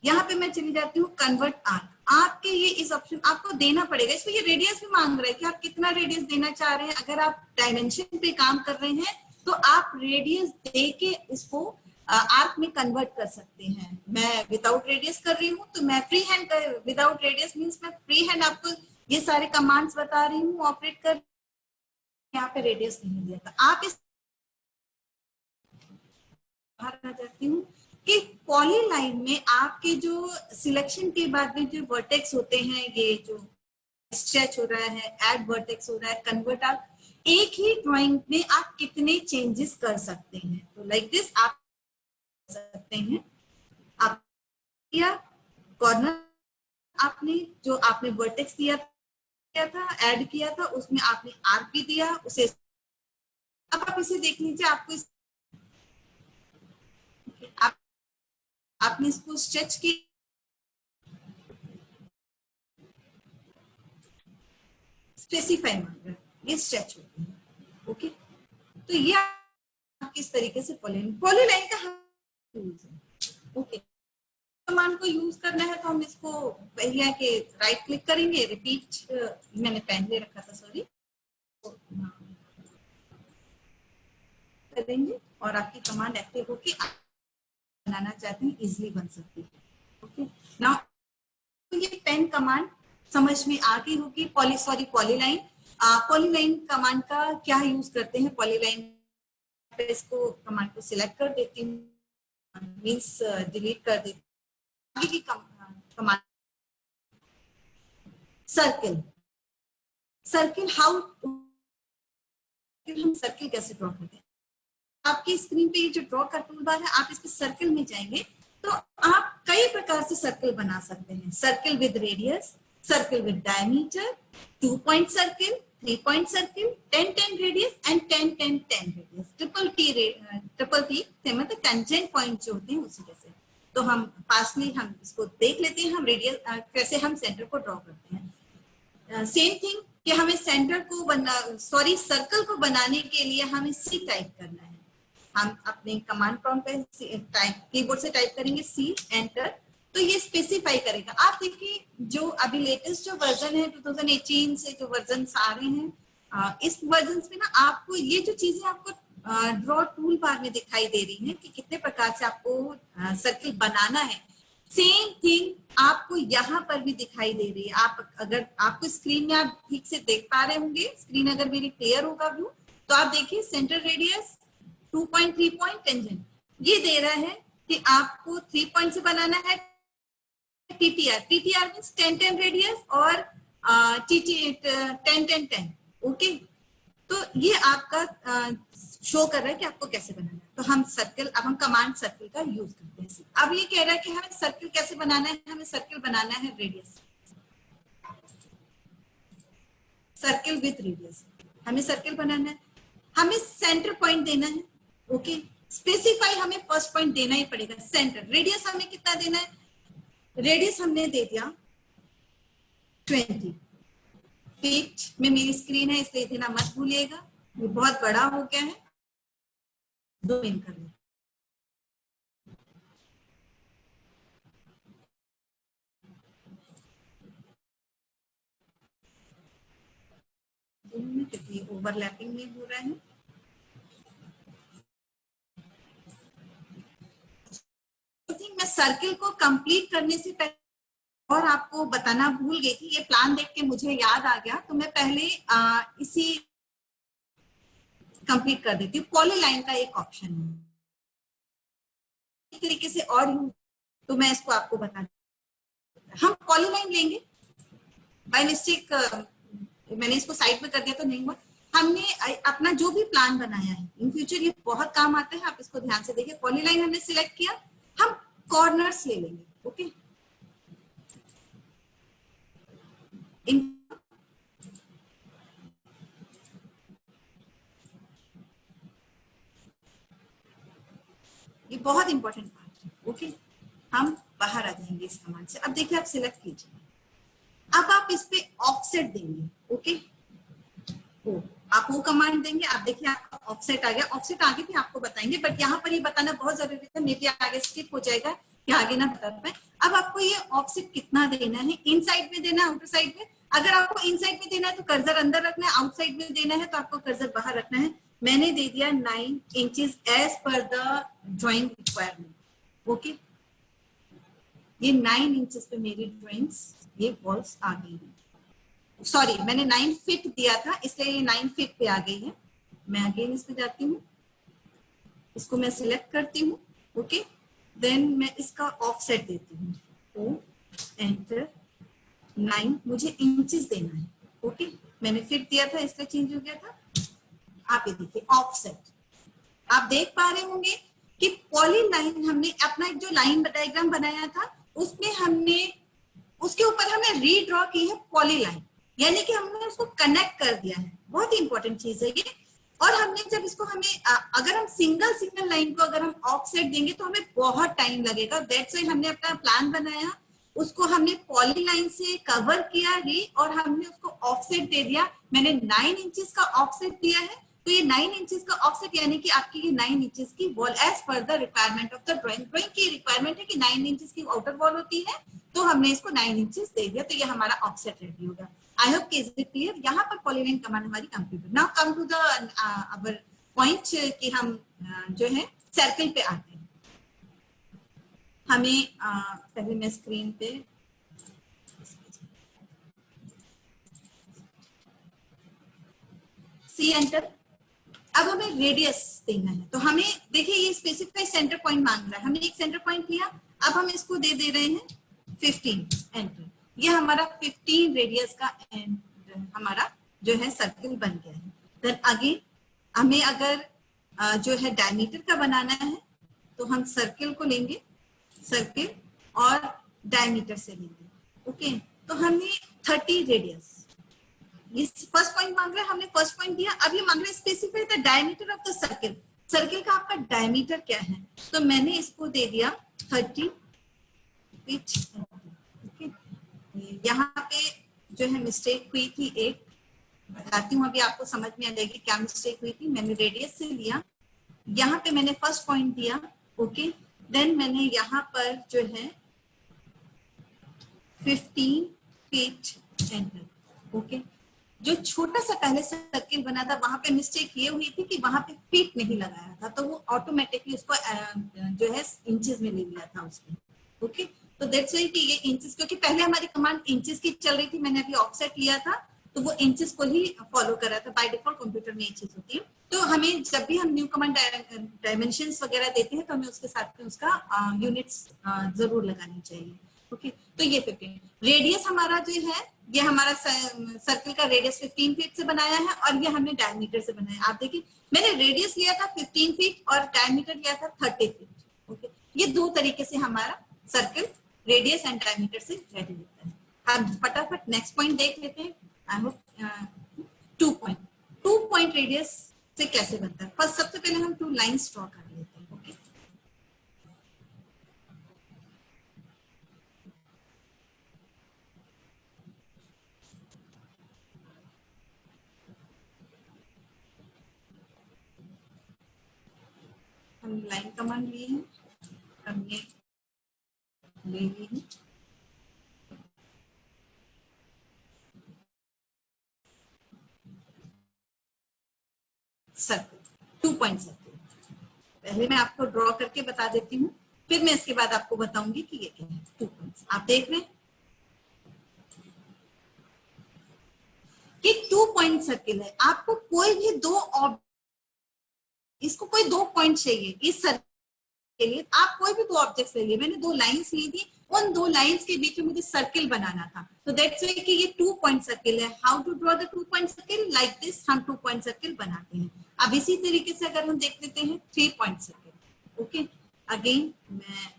यहाँ पे मैं चली जाती हूँ कन्वर्ट आर्क, आपके ये इस ऑप्शन आपको देना पड़ेगा। इसमें ये रेडियस भी मांग रहा है कि आप कितना रेडियस देना चाह रहे हैं। अगर आप डायमेंशन पे काम कर रहे हैं तो आप रेडियस दे के इसको आर्क में कन्वर्ट कर सकते हैं। मैं विदाउट रेडियस कर रही हूँ, तो मैं फ्री हैंड कर, विदाउट रेडियस मींस मैं फ्री हैंड आपको ये सारे कमांड्स बता रही हूँ ऑपरेट कर। यहाँ पे रेडियस नहीं दिया था, आप इस बाहर आ जाती हूँ कि पॉलीलाइन में आपके जो सिलेक्शन के बाद में जो वर्टेक्स होते हैं, ये जो स्ट्रेच हो रहा है, ऐड वर्टेक्स हो रहा है, कन्वर्ट, आप एक ही ड्राइंग में आप कितने चेंजेस कर सकते हैं। तो लाइक दिस आप सकते हैं, आप किया कॉर्नर, आपने जो आपने वर्टेक्स दिया था, ऐड किया था, उसमें आपने आर्क भी दिया उसे। अब आप इसे देख लीजिए, आपको आपने इसको स्ट्रेच की, स्पेसिफाई मांग रहा है, ये स्ट्रेच होती है, ओके। तो ये आप किस तरीके से पॉलीलाइन का यूज है, ओके। कमांड को यूज करना है तो हम इसको पहले के राइट क्लिक करेंगे, रिपीट, मैंने पेन ले रखा था, सॉरी, करेंगे और आपकी कमांड एक्टिव होके बनाना चाहते हैं इजीली बन सकती है, ओके। नाउ तो ये पेन कमांड समझ में आ गई होगी। पॉलीलाइन, पॉलीलाइन कमांड का क्या यूज करते हैं। पॉलीलाइन पे इसको कमांड को सिलेक्ट कर देती हूँ, मींस डिलीट कर देती हूँ। आगे की कमांड सर्किल, सर्किल हाउ, हम सर्किल कैसे ड्रॉ करते हैं। आपकी स्क्रीन पे ये जो ड्रॉ का टूल बार है, आप इस पे सर्किल में जाएंगे तो आप कई प्रकार से सर्किल बना सकते हैं। Circle with radius, circle with diameter, 2 point circle, 3 point circle, 10-10 radius and 10-10-10 radius, triple T मतलब टेंजेंट पॉइंट जो होते हैं उसी जैसे। तो हम पासली हम इसको देख लेते हैं, हम रेडियस कैसे हम सेंटर को ड्रॉ करते हैं। सेम थिंग कि हमें सेंटर को सर्कल को बनाने के लिए हमें सी टाइप करना है। हम अपने कमांड प्रॉम्प्ट पे कीबोर्ड से टाइप करेंगे सी एंटर, तो ये स्पेसिफाई करेगा। आप देखिए जो अभी लेटेस्ट जो वर्जन है 2018 से जो वर्जन आ रहे हैं, इस वर्जन में ना आपको ये जो चीजें आपको ड्रॉ टूल बार में दिखाई दे रही हैं कि कितने प्रकार से आपको सर्किल बनाना है, सेम थिंग आपको यहाँ पर भी दिखाई दे रही है। आप अगर आपको स्क्रीन में आप ठीक से देख पा रहे होंगे, स्क्रीन अगर मेरी क्लियर होगा व्यू, तो आप देखिए centre radius 2 point 3 point tangent, ये दे रहा है कि आपको 3 पॉइंट से बनाना है टीटीआर। टीटीआर मींस 10-10 रेडियस और टीटी 10-10-10। ओके, तो ये आपका शो कर रहा है कि आपको कैसे बनाना है। तो हम सर्किल, अब हम कमांड सर्किल का यूज करते हैं। अब ये कह रहा है कि हमें सर्किल कैसे बनाना है, हमें सर्किल बनाना है रेडियस, सर्किल विथ रेडियस, हमें सर्किल बनाना है, हमें सेंटर पॉइंट देना है। ओके, स्पेसिफाई हमें फर्स्ट पॉइंट देना ही पड़ेगा। सेंटर रेडियस हमें कितना देना है, रेडियस हमने दे दिया 20 फीट में। मेरी स्क्रीन है इसलिए देना मत भूलिएगा, ये बहुत बड़ा हो गया है, जूम इन कर लें। क्योंकि ओवरलैपिंग में हो रहा है। मैं सर्किल को कंप्लीट करने से पहले और आपको बताना भूल गई थी, ये प्लान देख के मुझे याद आ गया, तो मैं पहले इसी कंप्लीट कर देती हूँ। पॉलीलाइन का एक ऑप्शन है इस तरीके से, और तो मैं इसको आपको बता, हम पॉलीलाइन लेंगे। बाय मिस्टेक मैंने इसको साइड में कर दिया तो नहीं हुआ। हमने अपना जो भी प्लान बनाया है, इन फ्यूचर ये बहुत काम आता है, आप इसको ध्यान से देखिए। पॉलीलाइन हमने सिलेक्ट किया, हम कॉर्नर्स ले लेंगे। ओके, ये बहुत इंपॉर्टेंट पार्ट है। ओके, हम बाहर आ जाएंगे इस कमांड से। अब देखिए आप सिलेक्ट कीजिए, अब आप इस पे ऑफसेट देंगे। ओके, आप वो कमांड देंगे, आप देखिए आपका ऑफसेट आ गया। ऑफसेट आगे भी आपको बताएंगे, बट यहाँ पर ये बताना बहुत जरूरी है, मे बी आगे स्किप हो जाएगा कि आगे ना बता पाए। अब आपको ये ऑफसेट कितना देना है, इन साइड में देना है, आउटर साइड में। अगर आपको इन साइड में देना है तो कर्सर अंदर रखना है, आउटसाइड में देना है तो आपको कर्सर बाहर रखना है। मैंने दे दिया 9 inches as per the drawing requirement. Okay, ये 9 इंचेस पे मेरी ड्रॉइंग्स ये वॉल्स आ गई है। सॉरी, मैंने 9 फीट दिया था इसलिए ये 9 फीट पे आ गई है। मैं अगेन इस पे जाती हूँ, इसको मैं सिलेक्ट करती हूँ। ओके, देन मैं इसका ऑफसेट देती हूँ, ओ एंटर 9, मुझे इंचेस देना है। ओके, मैंने फीट दिया था इसलिए चेंज हो गया था। आप ये देखिए ऑफसेट, आप देख पा रहे होंगे कि पॉलीलाइन हमने अपना एक जो लाइन डायग्राम बनाया था उसमें हमने उसके ऊपर हमने रीड्रॉ की है पॉलीलाइन, यानी कि हमने उसको कनेक्ट कर दिया है। बहुत ही इंपॉर्टेंट चीज है ये। और हमने जब इसको अगर हम सिंगल लाइन को अगर हम ऑफसेट देंगे तो हमें बहुत टाइम लगेगा। दैट्स व्हाई हमने अपना प्लान बनाया, उसको हमने पॉलीलाइन से कवर किया ही और हमने उसको ऑफसेट दे दिया। मैंने 9 इंचेस का ऑफसेट दिया है, तो ये 9 इंचेस का ऑफसेट यानी कि आपकी ये 9 इंचेस की wall as per the requirement of the drawing. Drawing की रिक्वायरमेंट है कि 9 इंचेस की आउटर वॉल होती है, तो हमने इसको 9 इंचेस दे दिया, तो ये हमारा ऑफसेट रेडी होगा। आई होप कि इज इट क्लियर। यहाँ पर पॉलीलाइन कमांड हमारी complete. Now come to the our point कि हम जो है सर्कल पे आते हैं। हमें पहले मैं स्क्रीन पे सी एंटर, अब हमें रेडियस देना है। तो हमें देखिए ये स्पेसिफाई सेंटर पॉइंट मांग रहा है, हमने एक सेंटर पॉइंट लिया, अब हम इसको दे रहे हैं 15 एंटर। ये हमारा 15 रेडियस का हमारा जो है सर्किल बन गया है। देन अगेन हमें अगर जो है डायमीटर का बनाना है तो हम सर्किल को लेंगे, सर्किल और डायमीटर से लेंगे। ओके, तो हमें 30 रेडियस ये फर्स्ट पॉइंट मांग रहा है, हमने फर्स्ट पॉइंट दिया। अब ये मांग रहा है specify the diameter of the circle. Circle का आपका डायमीटर क्या है, तो मैंने इसको दे दिया 30 फीट। ओके, यहाँ पे जो है मिस्टेक हुई थी, एक बताती हूँ, अभी आपको समझ में आ जाएगी क्या मिस्टेक हुई थी। मैंने रेडियस से लिया, यहाँ पे मैंने फर्स्ट पॉइंट दिया। ओके, देन मैंने यहाँ पर जो है 15 फीट एंटर। ओके, जो छोटा सा पहले सर्किल बना था वहां पे मिस्टेक ये हुई थी कि वहां पे फीट नहीं लगाया था, तो वो ऑटोमेटिकली उसको जो है इंचेस में ले लिया था उसने। ओके, तो दैट्स व्हाई कि ये इंचेस, क्योंकि पहले हमारी कमांड इंचेस की चल रही थी, मैंने अभी ऑफसेट लिया था तो वो इंचेस को ही फॉलो कर रहा था। बाय डिफॉल्ट कंप्यूटर में इंचेस होती है, तो हमें जब भी हम न्यू कमांड डायमेंशंस वगैरह देते हैं तो हमें उसके साथ में उसका यूनिट्स जरूर लगानी चाहिए। ओके, तो ये 15 रेडियस हमारा जो है, ये हमारा सर्कल का रेडियस 15 फीट से बनाया है और ये हमने डायमीटर से बनाया। आप देखिए मैंने रेडियस लिया था 15 फीट और डायमीटर लिया था 30 फीट। ओके, ये दो तरीके से हमारा सर्कल रेडियस एंड डायमीटर से रेडी होता है। अब फटाफट नेक्स्ट पॉइंट देख लेते हैं। आई होप 2 पॉइंट रेडियस से कैसे बनता है। फर्स्ट सबसे पहले हम 2 लाइंस ड्रॉ कर लेते हैं। ओके, हम लाइन कमांड लिए हैं, हमने ले ली है सर्कल, 2 पॉइंट सर्कल। पहले मैं आपको ड्रॉ करके बता देती हूँ, फिर मैं इसके बाद आपको बताऊंगी कि ये क्या है। 2 पॉइंट्स आप देख रहे हैं कि 2 पॉइंट सर्किल है। आपको कोई भी इसको कोई 2 पॉइंट चाहिए इस सर्किल के लिए, आप कोई भी 2 ऑब्जेक्ट्स ले लिए। मैंने 2 लाइंस ली थी, उन 2 लाइंस के बीच में मुझे सर्किल बनाना था, तो दैट्स व्हाई कि ये 2 पॉइंट सर्किल है। How to draw the 2 point circle, like this हम 2 पॉइंट सर्किल बनाते हैं। अब इसी तरीके से अगर हम देख लेते हैं 3 पॉइंट सर्किल। ओके, अगेन मैं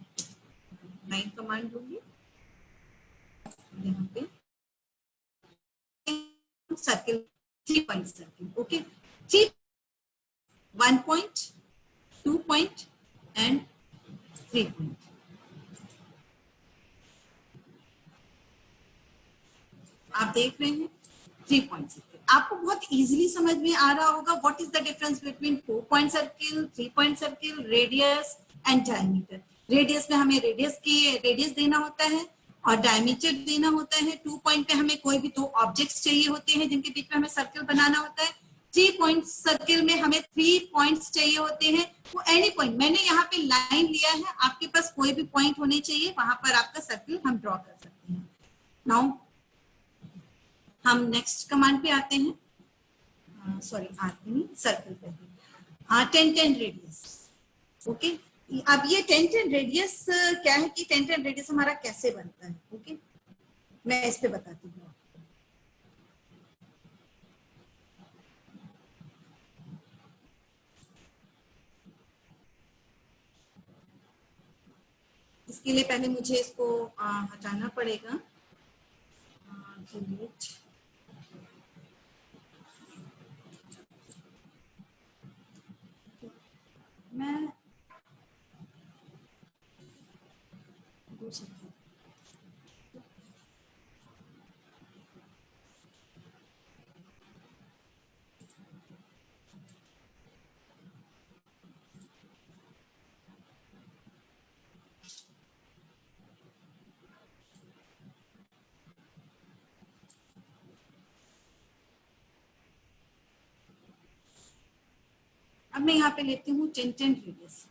लाइन कमांड दूंगी यहाँ पे, circle 3 point circle. Okay, 3, 1 point, 2 point and 3 point. आप देख रहे हैं 3 पॉइंट सर्किल। आपको बहुत इजीली समझ में आ रहा होगा what is the difference between 4 point circle, 3 point circle, radius and diameter. Radius में हमें रेडियस देना होता है और डायमीटर देना होता है। 2 पॉइंट पे हमें कोई भी 2 ऑब्जेक्ट्स चाहिए होते हैं जिनके बीच में हमें सर्किल बनाना होता है। 3 पॉइंट सर्किल में हमें 3 पॉइंट्स चाहिए होते हैं, वो एनी पॉइंट। मैंने यहाँ पे लाइन लिया है, आपके पास कोई भी पॉइंट होने चाहिए, वहां पर आपका सर्किल हम ड्रॉ कर सकते हैं। नाउ हम नेक्स्ट कमांड पे आते हैं, सॉरी आते नहीं, सर्कल पे। हाँ, 10 रेडियस। ओके, अब ये 10 रेडियस क्या है कि 10 रेडियस हमारा कैसे बनता है। ओके, मैं इस पे बताती हूँ। इसके लिए पहले मुझे इसको हटाना पड़ेगा। डिलीट, मैं दूसरा अब मैं यहाँ पे लेती हूँ 10 रेडियस।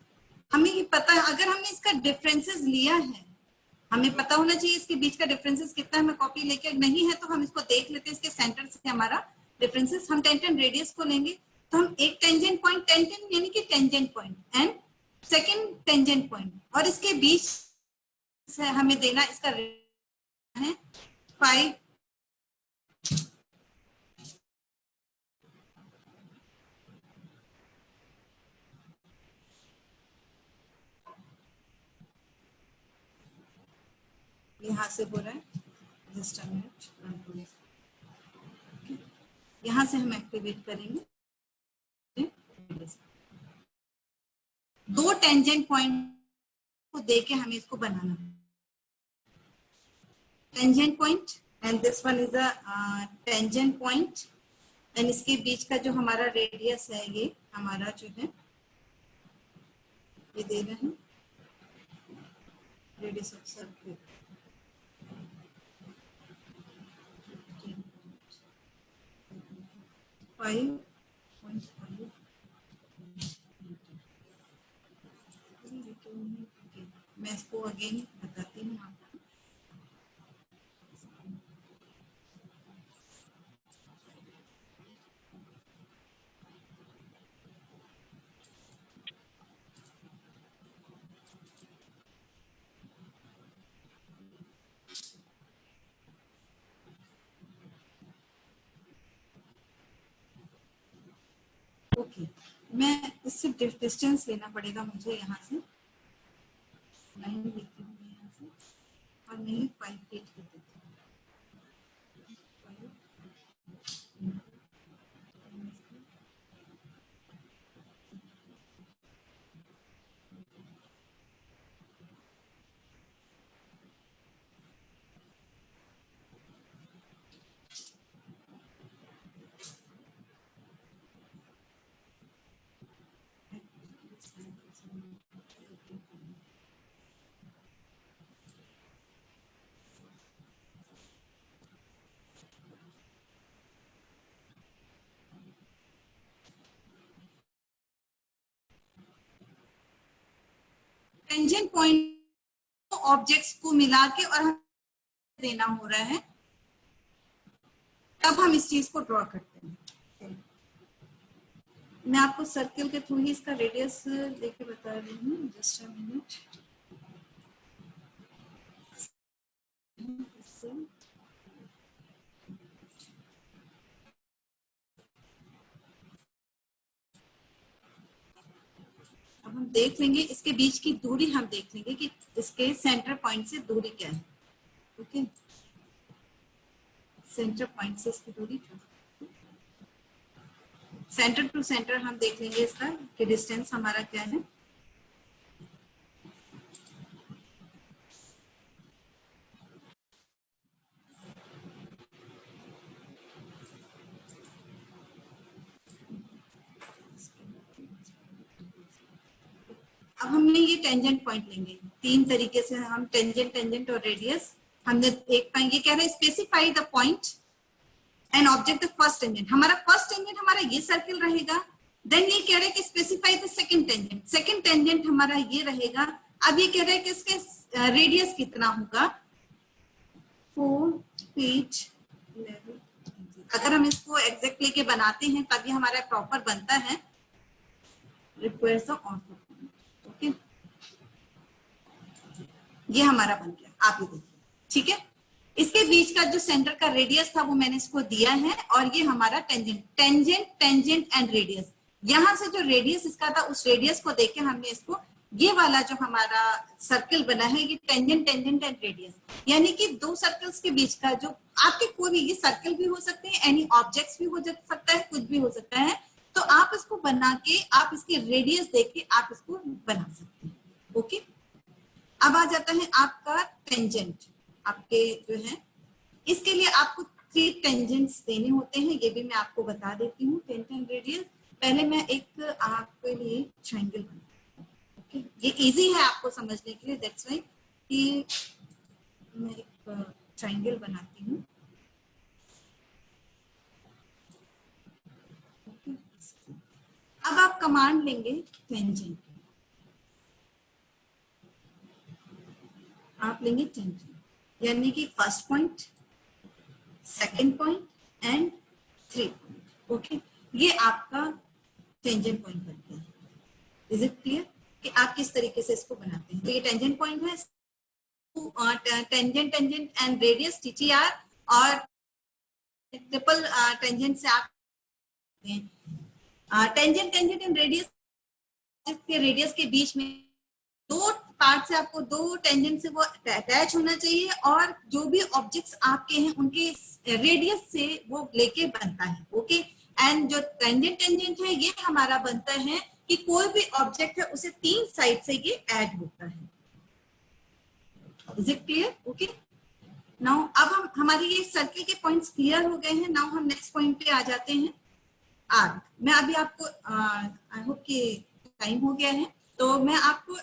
हमें ये पता है, अगर हमने इसका डिफरेंसेस लिया है, हमें पता होना चाहिए इसके बीच का डिफरेंसेस कितना है। मैं कॉपी लेके नहीं है तो हम इसको देख लेते हैं, इसके सेंटर से हमारा डिफरेंसेस। हम 10 रेडियस को लेंगे तो हम एक टेंजेंट पॉइंट 10 यानी कि tangent point and second tangent point, और इसके बीच से हमें देना इसका है 5। यहाँ से हो रहा है, जस्ट अ मिनट। यहाँ से हम एक्टिवेट करेंगे। दो टेंजेंट पॉइंट को देके हमें इसको बनाना है। Tangent point and this one is a tangent point and इसके बीच का जो हमारा रेडियस है, ये हमारा जो है ये दे रहे हैं रेडियस ऑफ सर्किल 5.5। मैं इसको अगेन बताती हूँ आपको। ओके, मैं इससे डिस्टेंस लेना पड़ेगा मुझे यहाँ से, लाइन लेती हूँ यहाँ से और मैं 5 फीट कर देती हूँ। टेंजेंट पॉइंट ऑब्जेक्ट्स को मिला के और हम देना हो रहा है, तब हम इस चीज को ड्रॉ करते हैं। मैं आपको सर्किल के थ्रू ही इसका रेडियस लेके बता रही हूँ। Just a minute. अब हम देख लेंगे इसके बीच की दूरी, हम देख लेंगे कि इसके सेंटर पॉइंट से दूरी क्या है। ओके, सेंटर पॉइंट से इसकी दूरी क्या है, सेंटर टू सेंटर हम देख लेंगे इसका कि डिस्टेंस हमारा क्या है। अब हमने ये टेंजेंट पॉइंट लेंगे, तीन तरीके से हम टेंजेंट और रेडियस हमने एक पाएंगे। कह रहे हैं specify the point and object the first tangent. हमारा फर्स्ट टेंजेंट हमारा ये सर्किल रहेगा। देन ये कह रहे हैं कि specify the second tangent. Second tangent हमारा ये रहेगा। अब ये कह रहे हैं कि इसके रेडियस कितना होगा, 4 फीट 11। अगर हम इसको एग्जैक्ट लेके बनाते हैं तब ये हमारा प्रॉपर बनता है। Requires the ortho. ओके, ये हमारा बन गया, आप ये देखिए। ठीक है, इसके बीच का जो सेंटर का रेडियस था वो मैंने इसको दिया है और ये हमारा टेंजेंट एंड रेडियस। यहां से जो रेडियस इसका था उस रेडियस को देख के हमने इसको, ये वाला जो हमारा सर्कल बना है ये टेंजेंट एंड रेडियस, यानी कि दो सर्कल्स के बीच का जो आपके कोई भी, ये सर्कल भी हो सकते हैं, एनी ऑब्जेक्ट्स भी हो सकता है, कुछ भी हो सकता है। तो आप इसको बना के आप इसकी रेडियस देख के आप इसको बना सकते हैं। ओके, अब आ जाता है आपका टेंजेंट। आपके जो है इसके लिए आपको 3 टेंजेंट्स देने होते हैं, ये भी मैं आपको बता देती हूँ। टेंजेंट रेडियस, पहले मैं एक आपके लिए ट्रायंगल बनाती हूँ। ओके, ये इजी है आपको समझने के लिए, दैट्स व्हाई कि मैं एक ट्रायंगल बनाती हूँ। अब आप कमांड लेंगे टेंजेंट, आप लेंगे टेंजेंट, यानी कि first point, second point and 3 point. Okay, ये आपका टेंजेंट पॉइंट बनता है। इज इट क्लियर कि आप किस तरीके से इसको बनाते हैं? तो ये टेंजेंट पॉइंट है। टेंजेंट एंड रेडियस TTR और ट्रिपल टेंजेंट से आप टेंजेंट एंड रेडियस के बीच में 2 पार्ट से आपको 2 टेंजेंट से वो अटैच होना चाहिए और जो भी ऑब्जेक्ट्स आपके हैं उनके रेडियस से वो लेके बनता है। ओके, एंड जो टेंजेंट है ये हमारा बनता है कि कोई भी ऑब्जेक्ट है उसे 3 साइड से ये ऐड होता है। Is it clear? Okay, now अब हम हमारे ये सर्किल के पॉइंट्स क्लियर हो गए हैं। नाउ हम नेक्स्ट पॉइंट पे आ जाते हैं, आर्क। मैं अभी आपको आई होप कि टाइम हो गया है, तो मैं आपको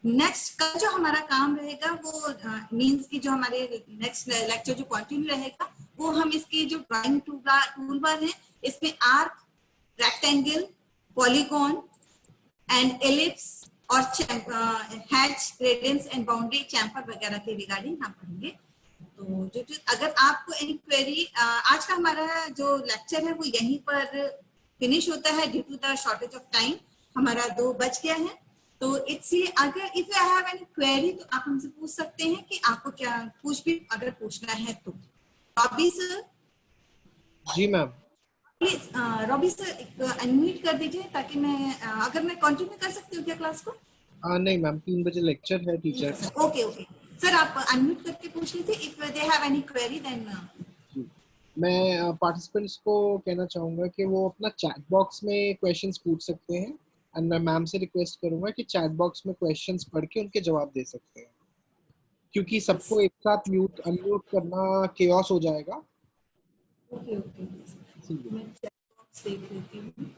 नेक्स्ट का जो हमारा काम रहेगा वो मींस की जो हमारे नेक्स्ट लेक्चर जो कंटिन्यू रहेगा वो हम इसकी जो ड्राइंग टूल बार है इसमें arc, rectangle, polygon and ellipse और hatch, gradients and boundary, chamfer वगैरह के रिगार्डिंग हम पढ़ेंगे। तो जो अगर आपको एनी क्वेरी, आज का हमारा जो लेक्चर है वो यहीं पर फिनिश होता है due to the shortage of time. हमारा 2 बज गया है, तो इसलिए अगर if you have any query तो आप हमसे पूछ सकते हैं कि आपको क्या कुछ भी अगर पूछना है तो। Robby sir. जी ma'am. Please Robby sir unmute कर दीजिए ताकि मैं अगर मैं कंटिन्यू कर सकती हूँ क्या क्लास को? नहीं मैम, 3 बजे लेक्चर है टीचर। ओके ओके सर, आप अनम्यूट करके पूछ लीजिए। If they have any query then. मैं पार्टिसिपेंट्स को कहना चाहूँगा कि वो अपना चैट बॉक्स में क्वेश्चंस पूछ सकते हैं एंड मैं मैम से रिक्वेस्ट करूँगा कि चैट बॉक्स में क्वेश्चंस पढ़ के उनके जवाब दे सकते हैं, क्योंकि सबको एक साथ म्यूट अनम्यूट करना केओस हो जाएगा। ओके ओके, मैं चैट बॉक्स देख लेती हूँ।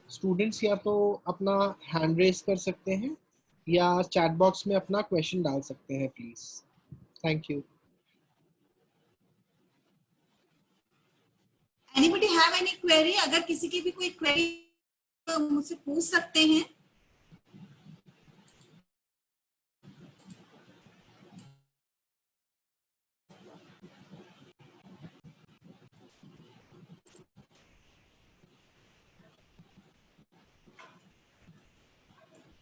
स्टूडेंट्स या तो अपना हैंड रेज कर सकते हैं या चैट बॉक्स में अपना क्वेश्चन डाल सकते हैं please. Thank you. Anybody have any query? अगर किसी की भी कोई क्वेरी तो मुझसे पूछ सकते हैं।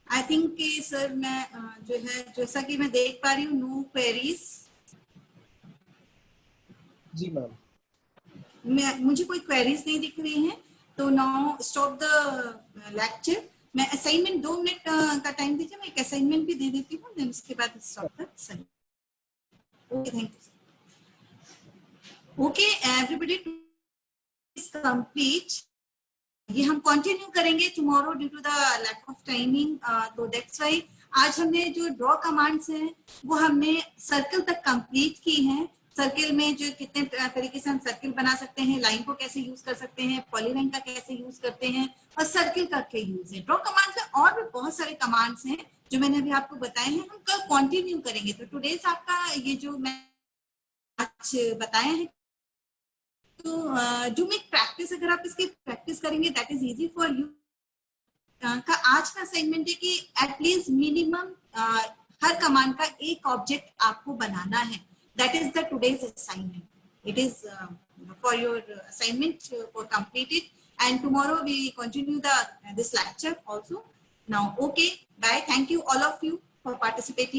आई थिंक कि सर मैं जो है जैसा कि मैं देख पा रही हूँ नो क्वेरीज। जी मैम। मुझे कोई क्वेरीज नहीं दिख रही हैं, तो नाउ स्टॉप द लेक्चर। मैं असाइनमेंट 2 मिनट का टाइम दीजिए, मैं एक असाइनमेंट भी दे देती हूँ, देन उसके बाद stop the session. Okay, thank you. Okay everybody, is complete. ये हम कंटिन्यू करेंगे tomorrow due to the lack of timing, तो दैट्स व्हाई आज हमने जो ड्रॉ कमांड्स हैं वो हमने सर्कल तक कंप्लीट की हैं। सर्किल में जो कितने तरीके से हम सर्किल बना सकते हैं, लाइन को कैसे यूज कर सकते हैं, पॉलीलाइन का कैसे यूज करते हैं और सर्किल का क्या यूज है। ड्रॉ कमांड्स में और भी बहुत सारे कमांड्स हैं जो मैंने अभी आपको बताए हैं, हम कल कंटिन्यू करेंगे। तो टुडेज आपका ये जो मैं आज बताया है, तो जो मैं प्रैक्टिस, अगर आप इसकी प्रैक्टिस करेंगे that is easy for you. का आज का असाइनमेंट है कि एटलीस्ट मिनिमम हर कमांड का एक ऑब्जेक्ट आपको बनाना है। That is the today's assignment. It is for your assignment for completed and tomorrow we continue the this lecture also. Now okay, bye, thank you all of you for participating.